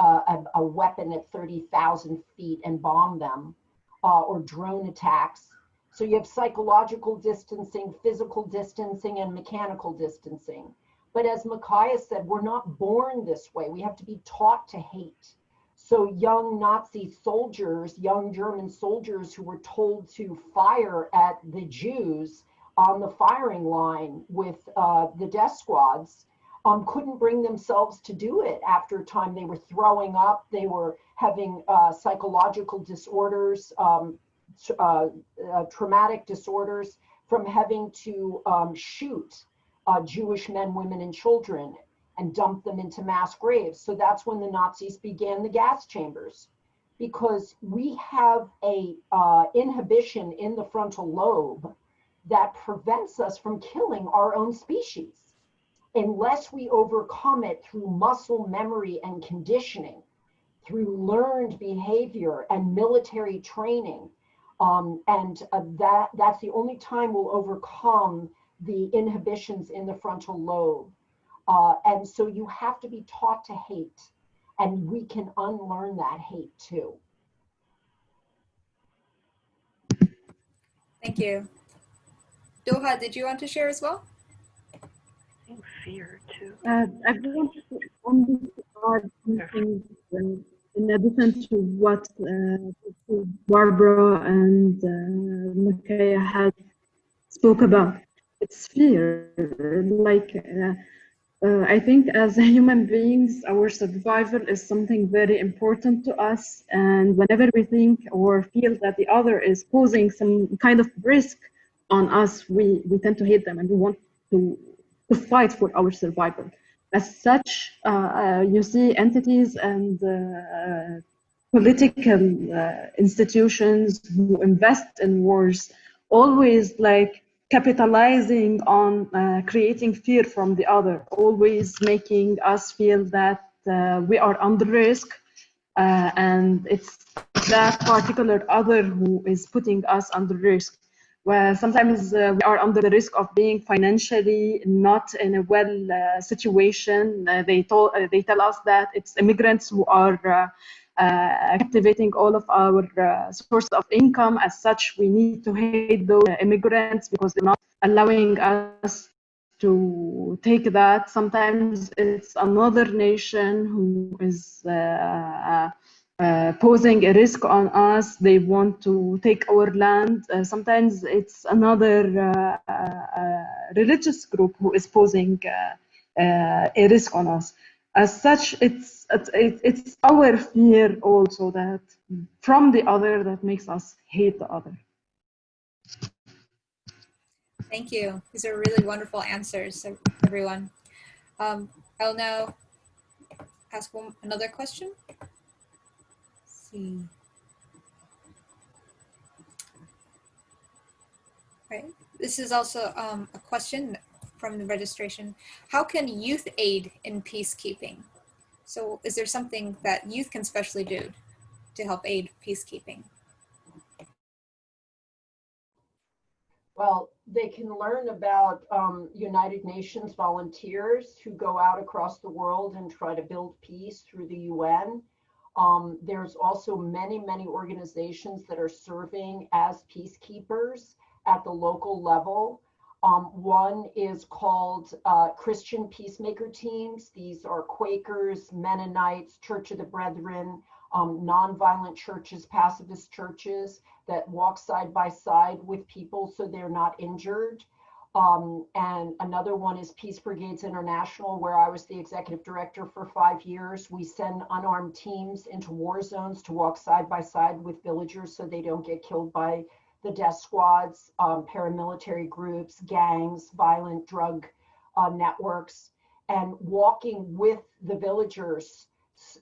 a weapon at 30,000 feet and bomb them, or drone attacks. So you have psychological distancing, physical distancing, and mechanical distancing. But as Micaiah said, we're not born this way. We have to be taught to hate. So young Nazi soldiers, young German soldiers who were told to fire at the Jews on the firing line with the death squads, couldn't bring themselves to do it. After a time, they were throwing up, they were having psychological disorders, traumatic disorders from having to shoot Jewish men, women, and children and dump them into mass graves. So that's when the Nazis began the gas chambers, because we have a inhibition in the frontal lobe that prevents us from killing our own species. Unless we overcome it through muscle memory and conditioning, through learned behavior and military training, that's the only time we'll overcome the inhibitions in the frontal lobe. And so you have to be taught to hate, and we can unlearn that hate too. Thank you. Doha, did you want to share as well? Fear too. I want to only add something in addition to what Barbara and Micaiah had spoke about. It's fear. Like I think as human beings, our survival is something very important to us. And whenever we think or feel that the other is posing some kind of risk on us, we tend to hate them, and we want to fight for our survival. As such, you see entities and political institutions who invest in wars always like capitalizing on creating fear from the other, always making us feel that we are under risk, and it's that particular other who is putting us under risk. Where sometimes we are under the risk of being financially not in a well situation. They tell us that it's immigrants who are captivating all of our source of income. As such, we need to hate those immigrants because they're not allowing us to take that. Sometimes it's another nation who is posing a risk on us. They want to take our land. Sometimes it's another religious group who is posing a risk on us. As such, it's our fear also that from the other that makes us hate the other. Thank you. These are really wonderful answers, everyone. I'll now ask another question. Let's see. Right. This is also a question from the registration. How can youth aid in peacekeeping? So is there something that youth can specially do to help aid peacekeeping? Well, they can learn about United Nations volunteers who go out across the world and try to build peace through the UN. There's also many, many organizations that are serving as peacekeepers at the local level. One is called Christian Peacemaker Teams. These are Quakers, Mennonites, Church of the Brethren, nonviolent churches, pacifist churches that walk side by side with people so they're not injured. And another one is Peace Brigades International, where I was the executive director for 5 years. We send unarmed teams into war zones to walk side by side with villagers so they don't get killed by the death squads, paramilitary groups, gangs, violent drug networks, and walking with the villagers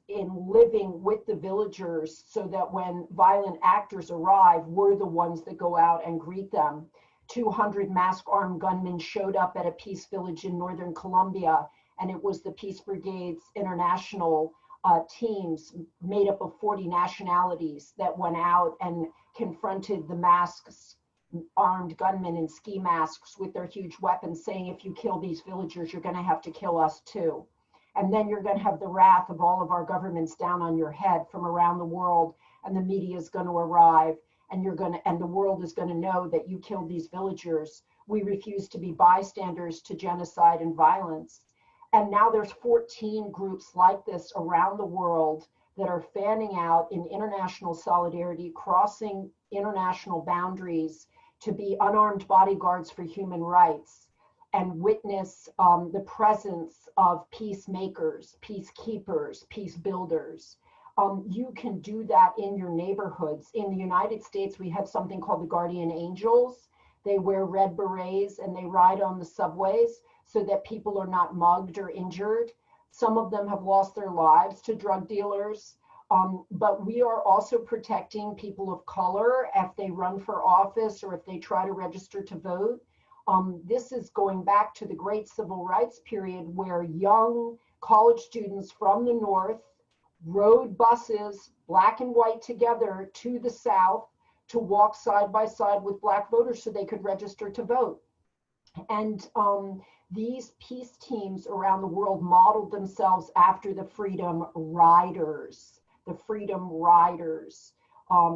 in living with the villagers so that when violent actors arrive, we're the ones that go out and greet them. 200 masked armed gunmen showed up at a peace village in northern Colombia, and it was the Peace Brigades International teams made up of 40 nationalities that went out and confronted the masks, armed gunmen in ski masks with their huge weapons, saying, if you kill these villagers, you're going to have to kill us too. And then you're going to have the wrath of all of our governments down on your head from around the world, and the media is going to arrive, and the world is going to know that you killed these villagers. We refuse to be bystanders to genocide and violence. And now there's 14 groups like this around the world that are fanning out in international solidarity, crossing international boundaries to be unarmed bodyguards for human rights and witness the presence of peacemakers, peacekeepers, peace builders. You can do that in your neighborhoods. In the United States, we have something called the Guardian Angels. They wear red berets and they ride on the subways so that people are not mugged or injured. Some of them have lost their lives to drug dealers. But we are also protecting people of color if they run for office or if they try to register to vote. This is going back to the great civil rights period where young college students from the North rode buses, black and white together, to the South to walk side by side with Black voters so they could register to vote. And these peace teams around the world modeled themselves after the Freedom Riders,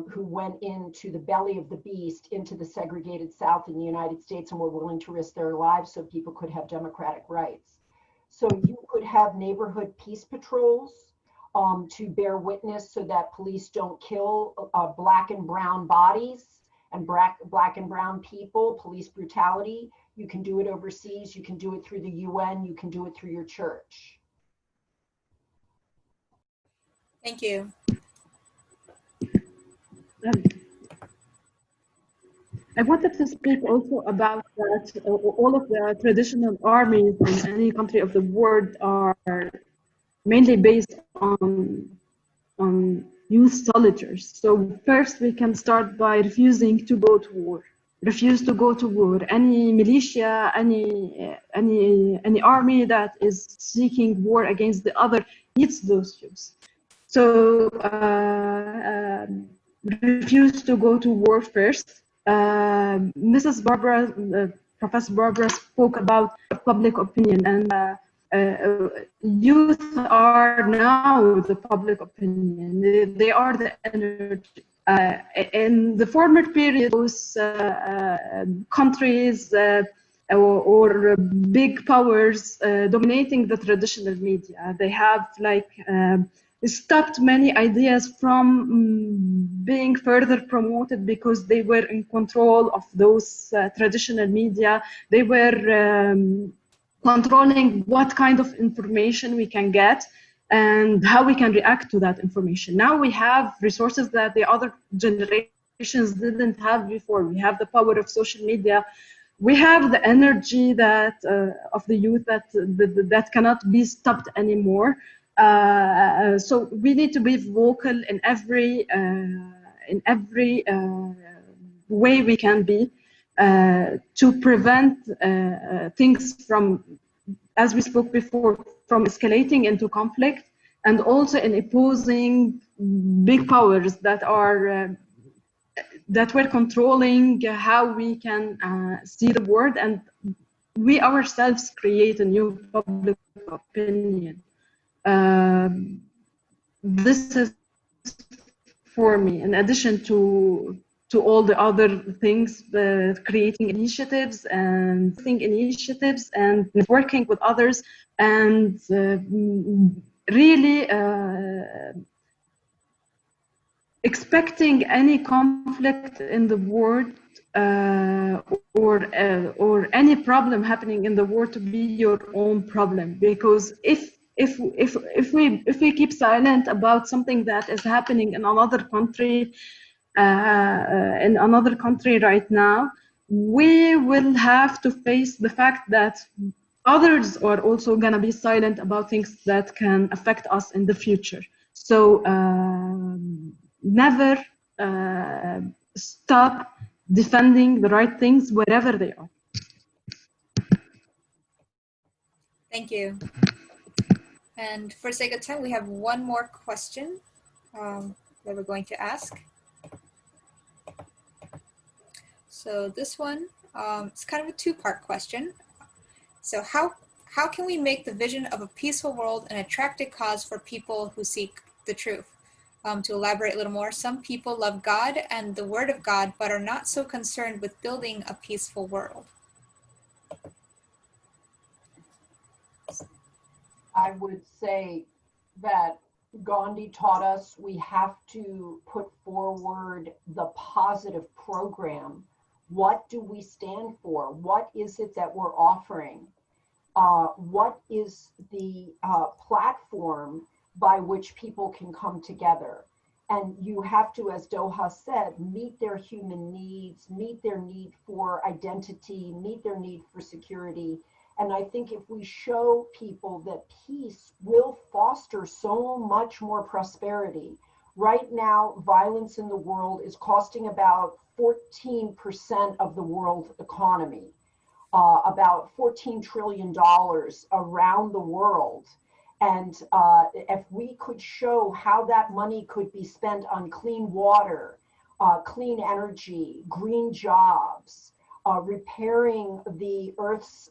who went into the belly of the beast, into the segregated South in the United States, and were willing to risk their lives so people could have democratic rights. So you could have neighborhood peace patrols to bear witness so that police don't kill black and brown bodies and black and brown people, police brutality. You can do it overseas, you can do it through the UN, you can do it through your church. Thank you. I wanted to speak also about that all of the traditional armies in any country of the world are mainly based on youth soldiers. So first we can start by refusing to go to war. refuse to go to war. Any militia, any army that is seeking war against the other needs those youth. So refuse to go to war first. Mrs. Barbara, Professor Barbara spoke about public opinion, and youth are now the public opinion. They are the energy. In the former period, those countries or big powers dominating the traditional media, they have like stopped many ideas from being further promoted because they were in control of those traditional media. They were controlling what kind of information we can get and how we can react to that information. Now we have resources that the other generations didn't have before. We have the power of social media. We have the energy that of the youth that cannot be stopped anymore. So we need to be vocal in every way we can be to prevent things from, as we spoke before, from escalating into conflict, and also in opposing big powers that are that were controlling how we can see the world, and we ourselves create a new public opinion. This is for me, in addition to all the other things, creating initiatives and working with others, and really expecting any conflict in the world or any problem happening in the world to be your own problem, because if we keep silent about something that is happening in another country right now, we will have to face the fact that others are also going to be silent about things that can affect us in the future. So never stop defending the right things wherever they are. Thank you. And for sake of time, we have one more question that we're going to ask. So this one is kind of a two-part question. So how can we make the vision of a peaceful world an attractive cause for people who seek the truth? To elaborate a little more, some people love God and the Word of God, but are not so concerned with building a peaceful world. I would say that Gandhi taught us we have to put forward the positive program. What do we stand for? What is it that we're offering? What is the platform by which people can come together? And you have to, as Doha said, meet their human needs, meet their need for identity, meet their need for security. And I think if we show people that peace will foster so much more prosperity. Right now, violence in the world is costing about 14% of the world economy, about $14 trillion around the world. And if we could show how that money could be spent on clean water, clean energy, green jobs, repairing the Earth's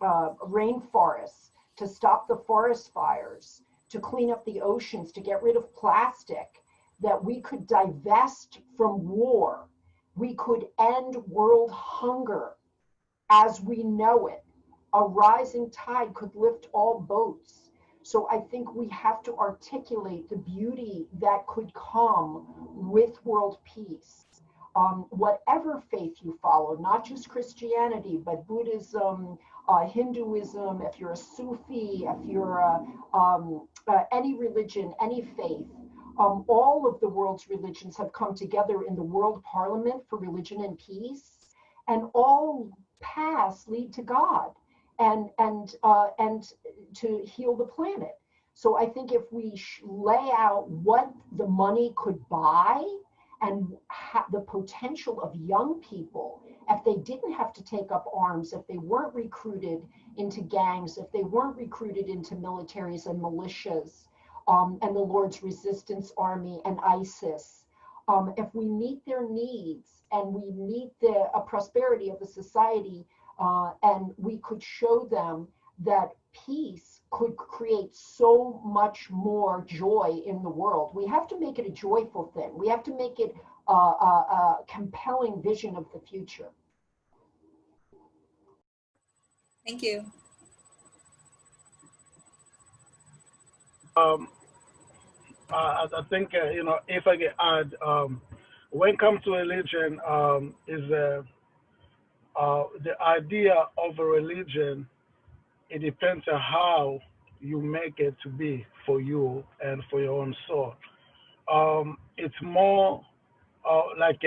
rainforests, to stop the forest fires, to clean up the oceans, to get rid of plastic, that we could divest from war, we could end world hunger as we know it. A rising tide could lift all boats. So I think we have to articulate the beauty that could come with world peace. Whatever faith you follow, not just Christianity, but Buddhism, Hinduism, if you're a Sufi, if you're any religion, any faith, all of the world's religions have come together in the World Parliament for Religion and Peace, and all paths lead to God and to heal the planet. So I think if we lay out what the money could buy and the potential of young people, if they didn't have to take up arms, if they weren't recruited into gangs, if they weren't recruited into militaries and militias, and the Lord's Resistance Army and ISIS, if we meet their needs and we meet the prosperity of a society, and we could show them that peace could create so much more joy in the world. We have to make it a joyful thing. We have to make it a compelling vision of the future. Thank you. I think, if I can add, when it comes to religion, is the idea of a religion, it depends on how you make it to be for you and for your own soul. It's more like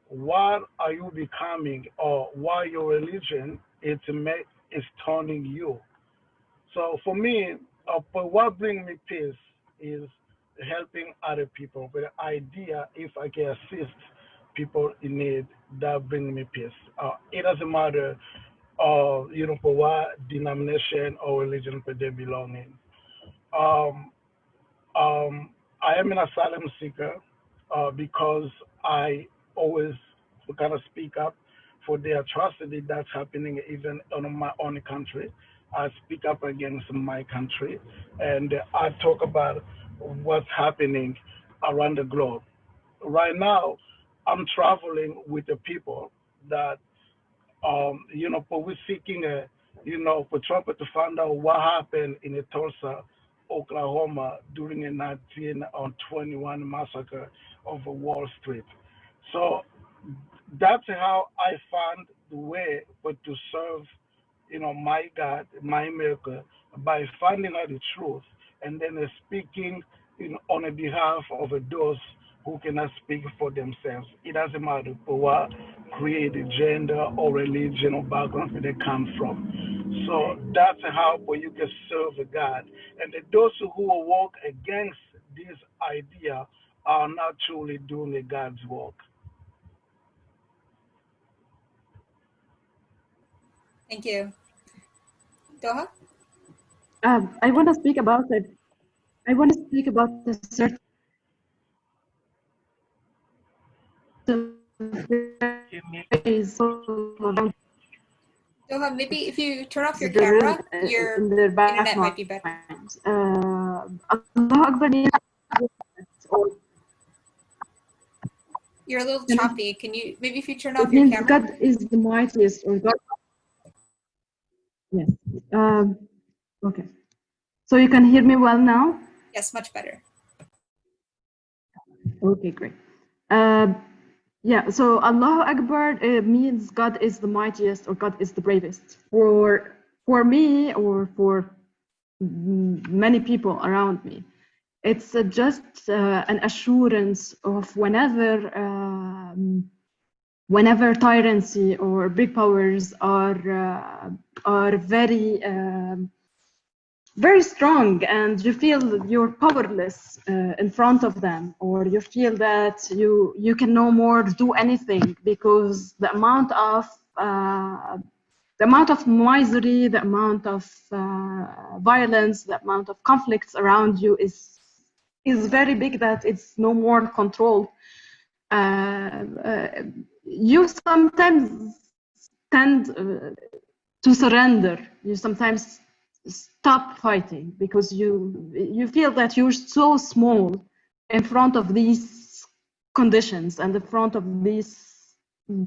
what are you becoming, or why your religion is turning you. So for me, but what brings me peace is helping other people. But the idea, if I can assist people in need, that brings me peace. It doesn't matter, for what denomination or religion they belong in. I am an asylum seeker because I always kind of speak up for the atrocity that's happening even in my own country. I speak up against my country, and I talk about what's happening around the globe. Right now, I'm traveling with the people that, but we're seeking for Trump to find out what happened in Tulsa, Oklahoma during the 1921 massacre of Wall Street. So that's how I found the way to serve, my God, my America, by finding out the truth and then speaking, on the behalf of those who cannot speak for themselves. It doesn't matter for what create gender or religion or background where they come from. So that's how you can serve God. And those who will walk against this idea are not truly doing God's work. Thank you. Doha? I want to speak about it. I want to speak about the certain ways of Doha, maybe if you turn off your there camera, is your in their internet might be better. minds. Allahu Akbar means, or You're a little choppy. Can you, maybe if you turn it off your means camera? God is the mightiest, or God. Yes. Okay. So you can hear me well now? Yes, much better. Okay, great. Yeah, so Allahu Akbar means God is the mightiest, or God is the bravest. For me, or for many people around me, it's just an assurance of whenever tyranny or big powers are very strong, and you feel you're powerless in front of them, or you feel that you can no more do anything because the amount of misery, the amount of violence, the amount of conflicts around you is very big, that it's no more controlled. You sometimes tend to surrender. You sometimes stop fighting because you feel that you're so small in front of these conditions and in front of these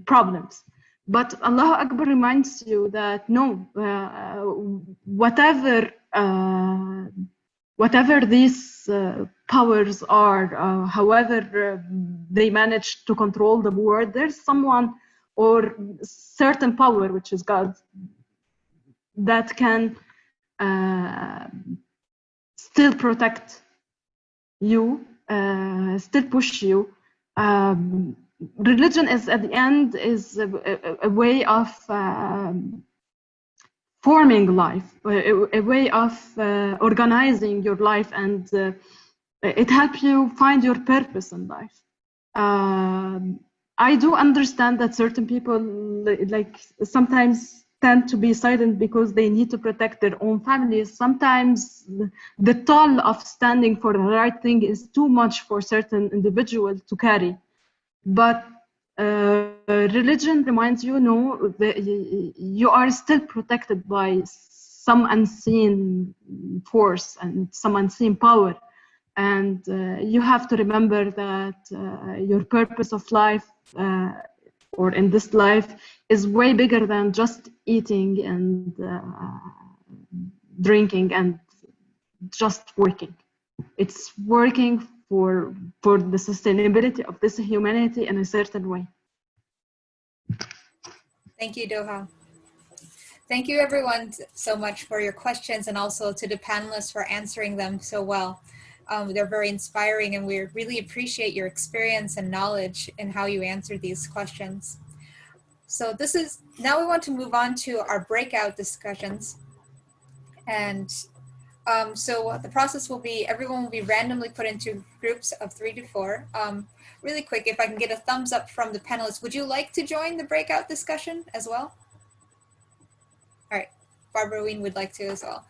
problems. But Allahu Akbar reminds you that no, whatever these powers are, however they manage to control the world, there's someone or certain power, which is God, that can still protect you, still push you. Religion is, at the end, is a way of forming life, a way of organizing your life, and it helps you find your purpose in life. I do understand that certain people like sometimes tend to be silent because they need to protect their own families. Sometimes the toll of standing for the right thing is too much for certain individuals to carry. But religion reminds you, no, that you are still protected by some unseen force and some unseen power. And you have to remember that your purpose of life, or in this life, is way bigger than just eating and drinking and just working. It's working for the sustainability of this humanity in a certain way. Thank you, Doha. Thank you everyone so much for your questions, and also to the panelists for answering them so well. They're very inspiring, and we really appreciate your experience and knowledge in how you answered these questions. So now we want to move on to our breakout discussions. And so the process will be, everyone will be randomly put into groups of 3 to 4. Really quick, if I can get a thumbs up from the panelists, would you like to join the breakout discussion as well? All right, Barbara Wien would like to as well.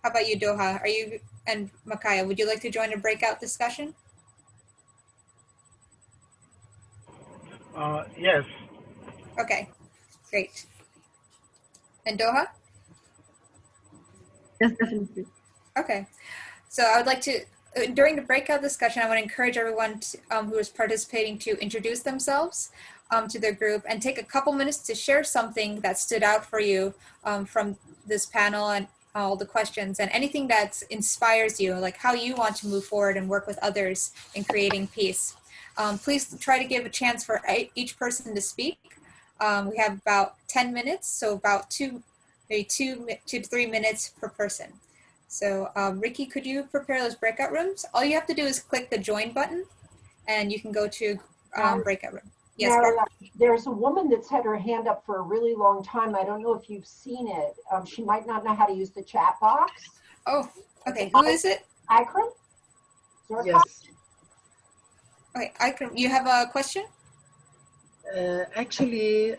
How about you, Doha? Are you, and Makaya, would you like to join a breakout discussion? Yes. Okay, great. And Doha? Yes, definitely. Okay, so I would like to, during the breakout discussion, I want to encourage everyone who is participating to introduce themselves to their group and take a couple minutes to share something that stood out for you from this panel and all the questions, and anything that inspires you, like how you want to move forward and work with others in creating peace. Please try to give a chance for each person to speak. We have about 10 minutes, so about maybe 2 to 3 minutes per person. So Ricky, could you prepare those breakout rooms? All you have to do is click the join button and you can go to breakout room. Yes, Now, there's a woman that's had her hand up for a really long time. I don't know if you've seen it. She might not know how to use the chat box. Oh, okay. Who is it? Ikram? Yes. Okay, Ikram, you have a question? Actually,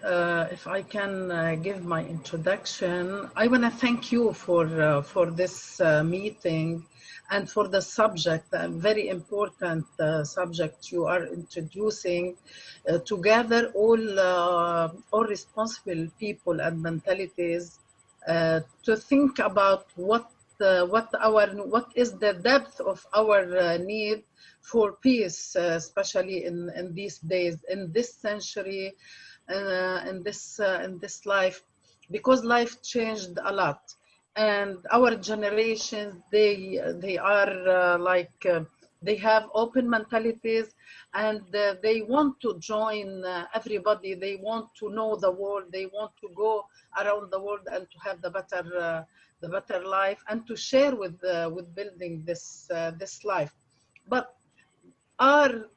if I can give my introduction, I want to thank you for this meeting and for the subject, a very important subject you are introducing, to gather all responsible people and mentalities to think about what is the depth of our need for peace, especially in these days, in this century, in this life, because life changed a lot, and our generations, they are they have open mentalities, and they want to join everybody. They want to know the world. They want to go around the world and to have the better life, and to share with building this life. But are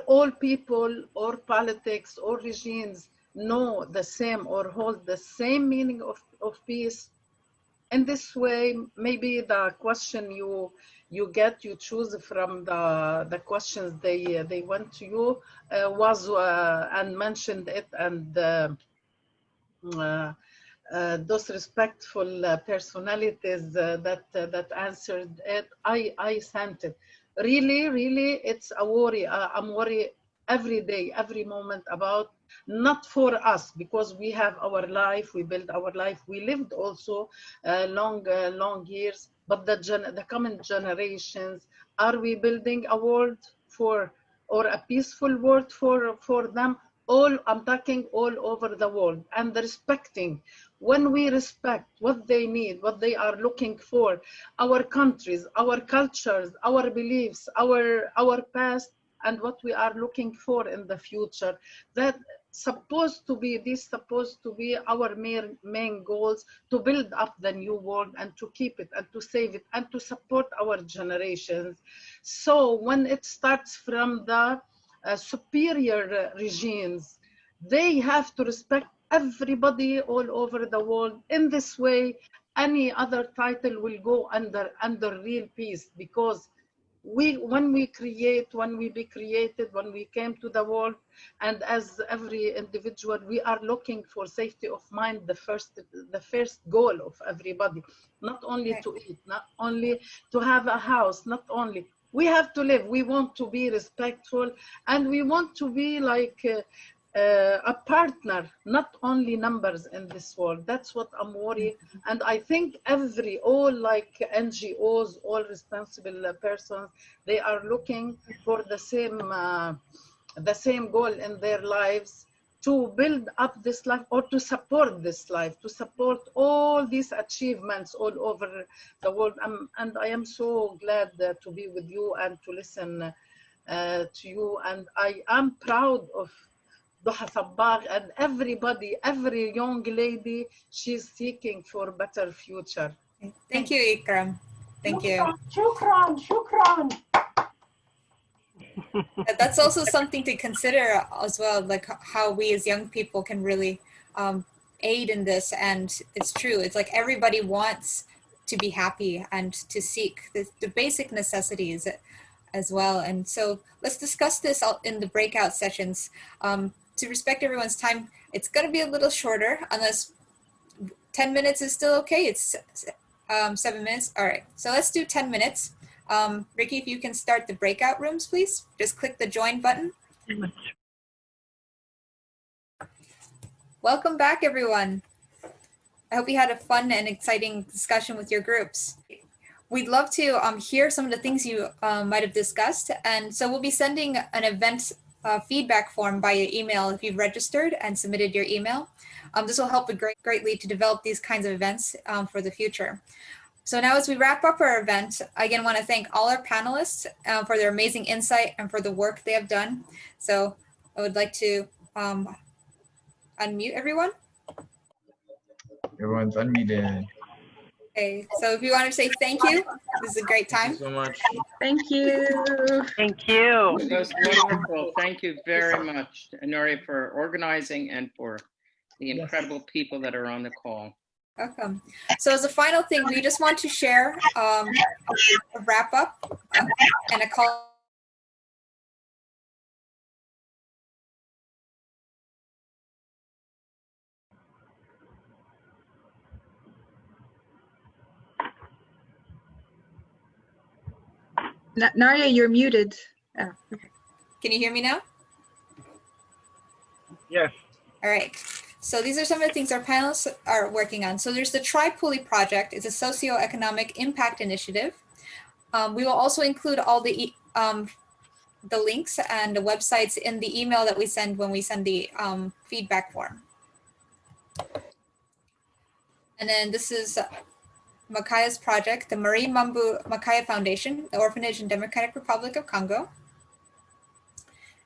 all people or politics or regimes know the same or hold the same meaning of peace? In this way, maybe the question you choose from the questions they went to you was and mentioned it, and those respectful personalities that answered it, I sent it. Really, it's a worry. I'm worried every day, every moment about, not for us, because we have our life, we build our life, we lived also long years, but the coming generations, are we building a world or a peaceful world for them? I'm talking all over the world, and respecting. When we respect what they need, what they are looking for, our countries, our cultures, our beliefs, our past, and what we are looking for in the future, these supposed to be our main goals, to build up the new world and to keep it and to save it and to support our generations. So when it starts from the superior regimes, they have to respect everybody all over the world. In this way, any other title will go under real peace, because when we create, when we be created, when we came to the world, and as every individual, we are looking for safety of mind, the first goal of everybody. Not only to eat, not only to have a house, not only. We have to live. We want to be respectful, and we want to be like a partner, not only numbers in this world. That's what I'm worried. And I think all like NGOs, all responsible persons, they are looking for the same goal in their lives, to build up this life, or to support this life, to support all these achievements all over the world. And I am so glad to be with you and to listen to you. And I am proud of Duha Sabbagh and everybody, every young lady, she's seeking for a better future. Thank you, Ikram. Thank you. Shukran, shukran. That's also something to consider as well, like how we as young people can really aid in this. And it's true, it's like everybody wants to be happy and to seek the basic necessities as well. And so let's discuss this in the breakout sessions. To respect everyone's time, it's going to be a little shorter, unless 10 minutes is still okay. It's 7 minutes. All right, so let's do 10 minutes. Ricky, if you can start the breakout rooms, please. Just click the join button. Welcome back, everyone. I hope you had a fun and exciting discussion with your groups. We'd love to hear some of the things you might have discussed. And so we'll be sending an event feedback form via email if you've registered and submitted your email. This will help greatly to develop these kinds of events for the future. So now as we wrap up our event, I again want to thank all our panelists for their amazing insight and for the work they have done. So I would like to unmute everyone. Everyone's unmuted. Okay, so if you want to say thank you, this is a great time. Thank you so much. Thank you. Thank you. That was wonderful. Thank you very much, Anori, for organizing and for the incredible people that are on the call. Welcome. So as a final thing, we just want to share a wrap up and a call. Naria, you're muted. Oh, okay. Can you hear me now? Yes. All right. So these are some of the things our panelists are working on. So there's the Tri-Pulley Project. It's a socioeconomic impact initiative. We will also include all the links and the websites in the email that we send when we send the feedback form. And then this is Makaya's project, the Marie Mambu Makaya Foundation, the Orphanage in Democratic Republic of Congo.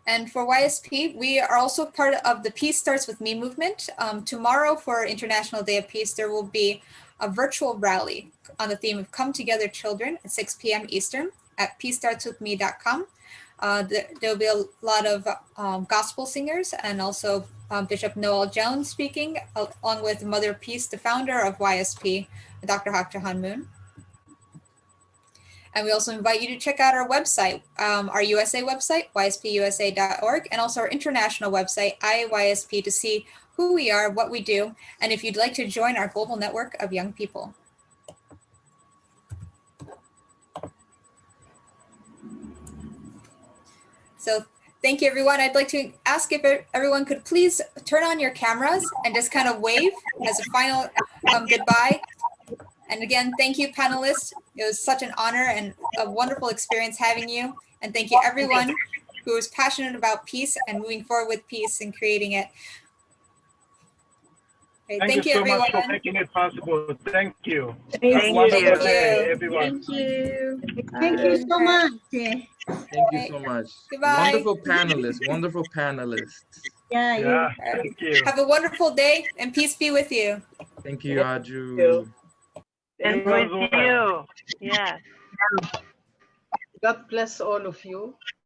And for YSP, we are also part of the Peace Starts With Me movement. Tomorrow for International Day of Peace, there will be a virtual rally on the theme of Come Together Children at 6 p.m. Eastern at peacestartswithme.com. There'll be a lot of gospel singers and also Bishop Noel Jones speaking, along with Mother of Peace, the founder of YSP, Dr. Hak Jahan Moon. And we also invite you to check out our website, our USA website, yspUSA.org, and also our international website, IAYSP, to see who we are, what we do, and if you'd like to join our global network of young people. So thank you, everyone. I'd like to ask if everyone could please turn on your cameras and just kind of wave as a final goodbye. And again, thank you, panelists. It was such an honor and a wonderful experience having you. And thank you, everyone who is passionate about peace and moving forward with peace and creating it. Okay, Thank you so everyone. much for making it possible. Thank you. Thank you. Day, everyone. Thank you. Thank you so much. Thank you so much. Goodbye. Wonderful panelists. Wonderful panelists. Yeah, thank you. Have a wonderful day and peace be with you. Thank you, Aju. And with you. Yes. God bless all of you.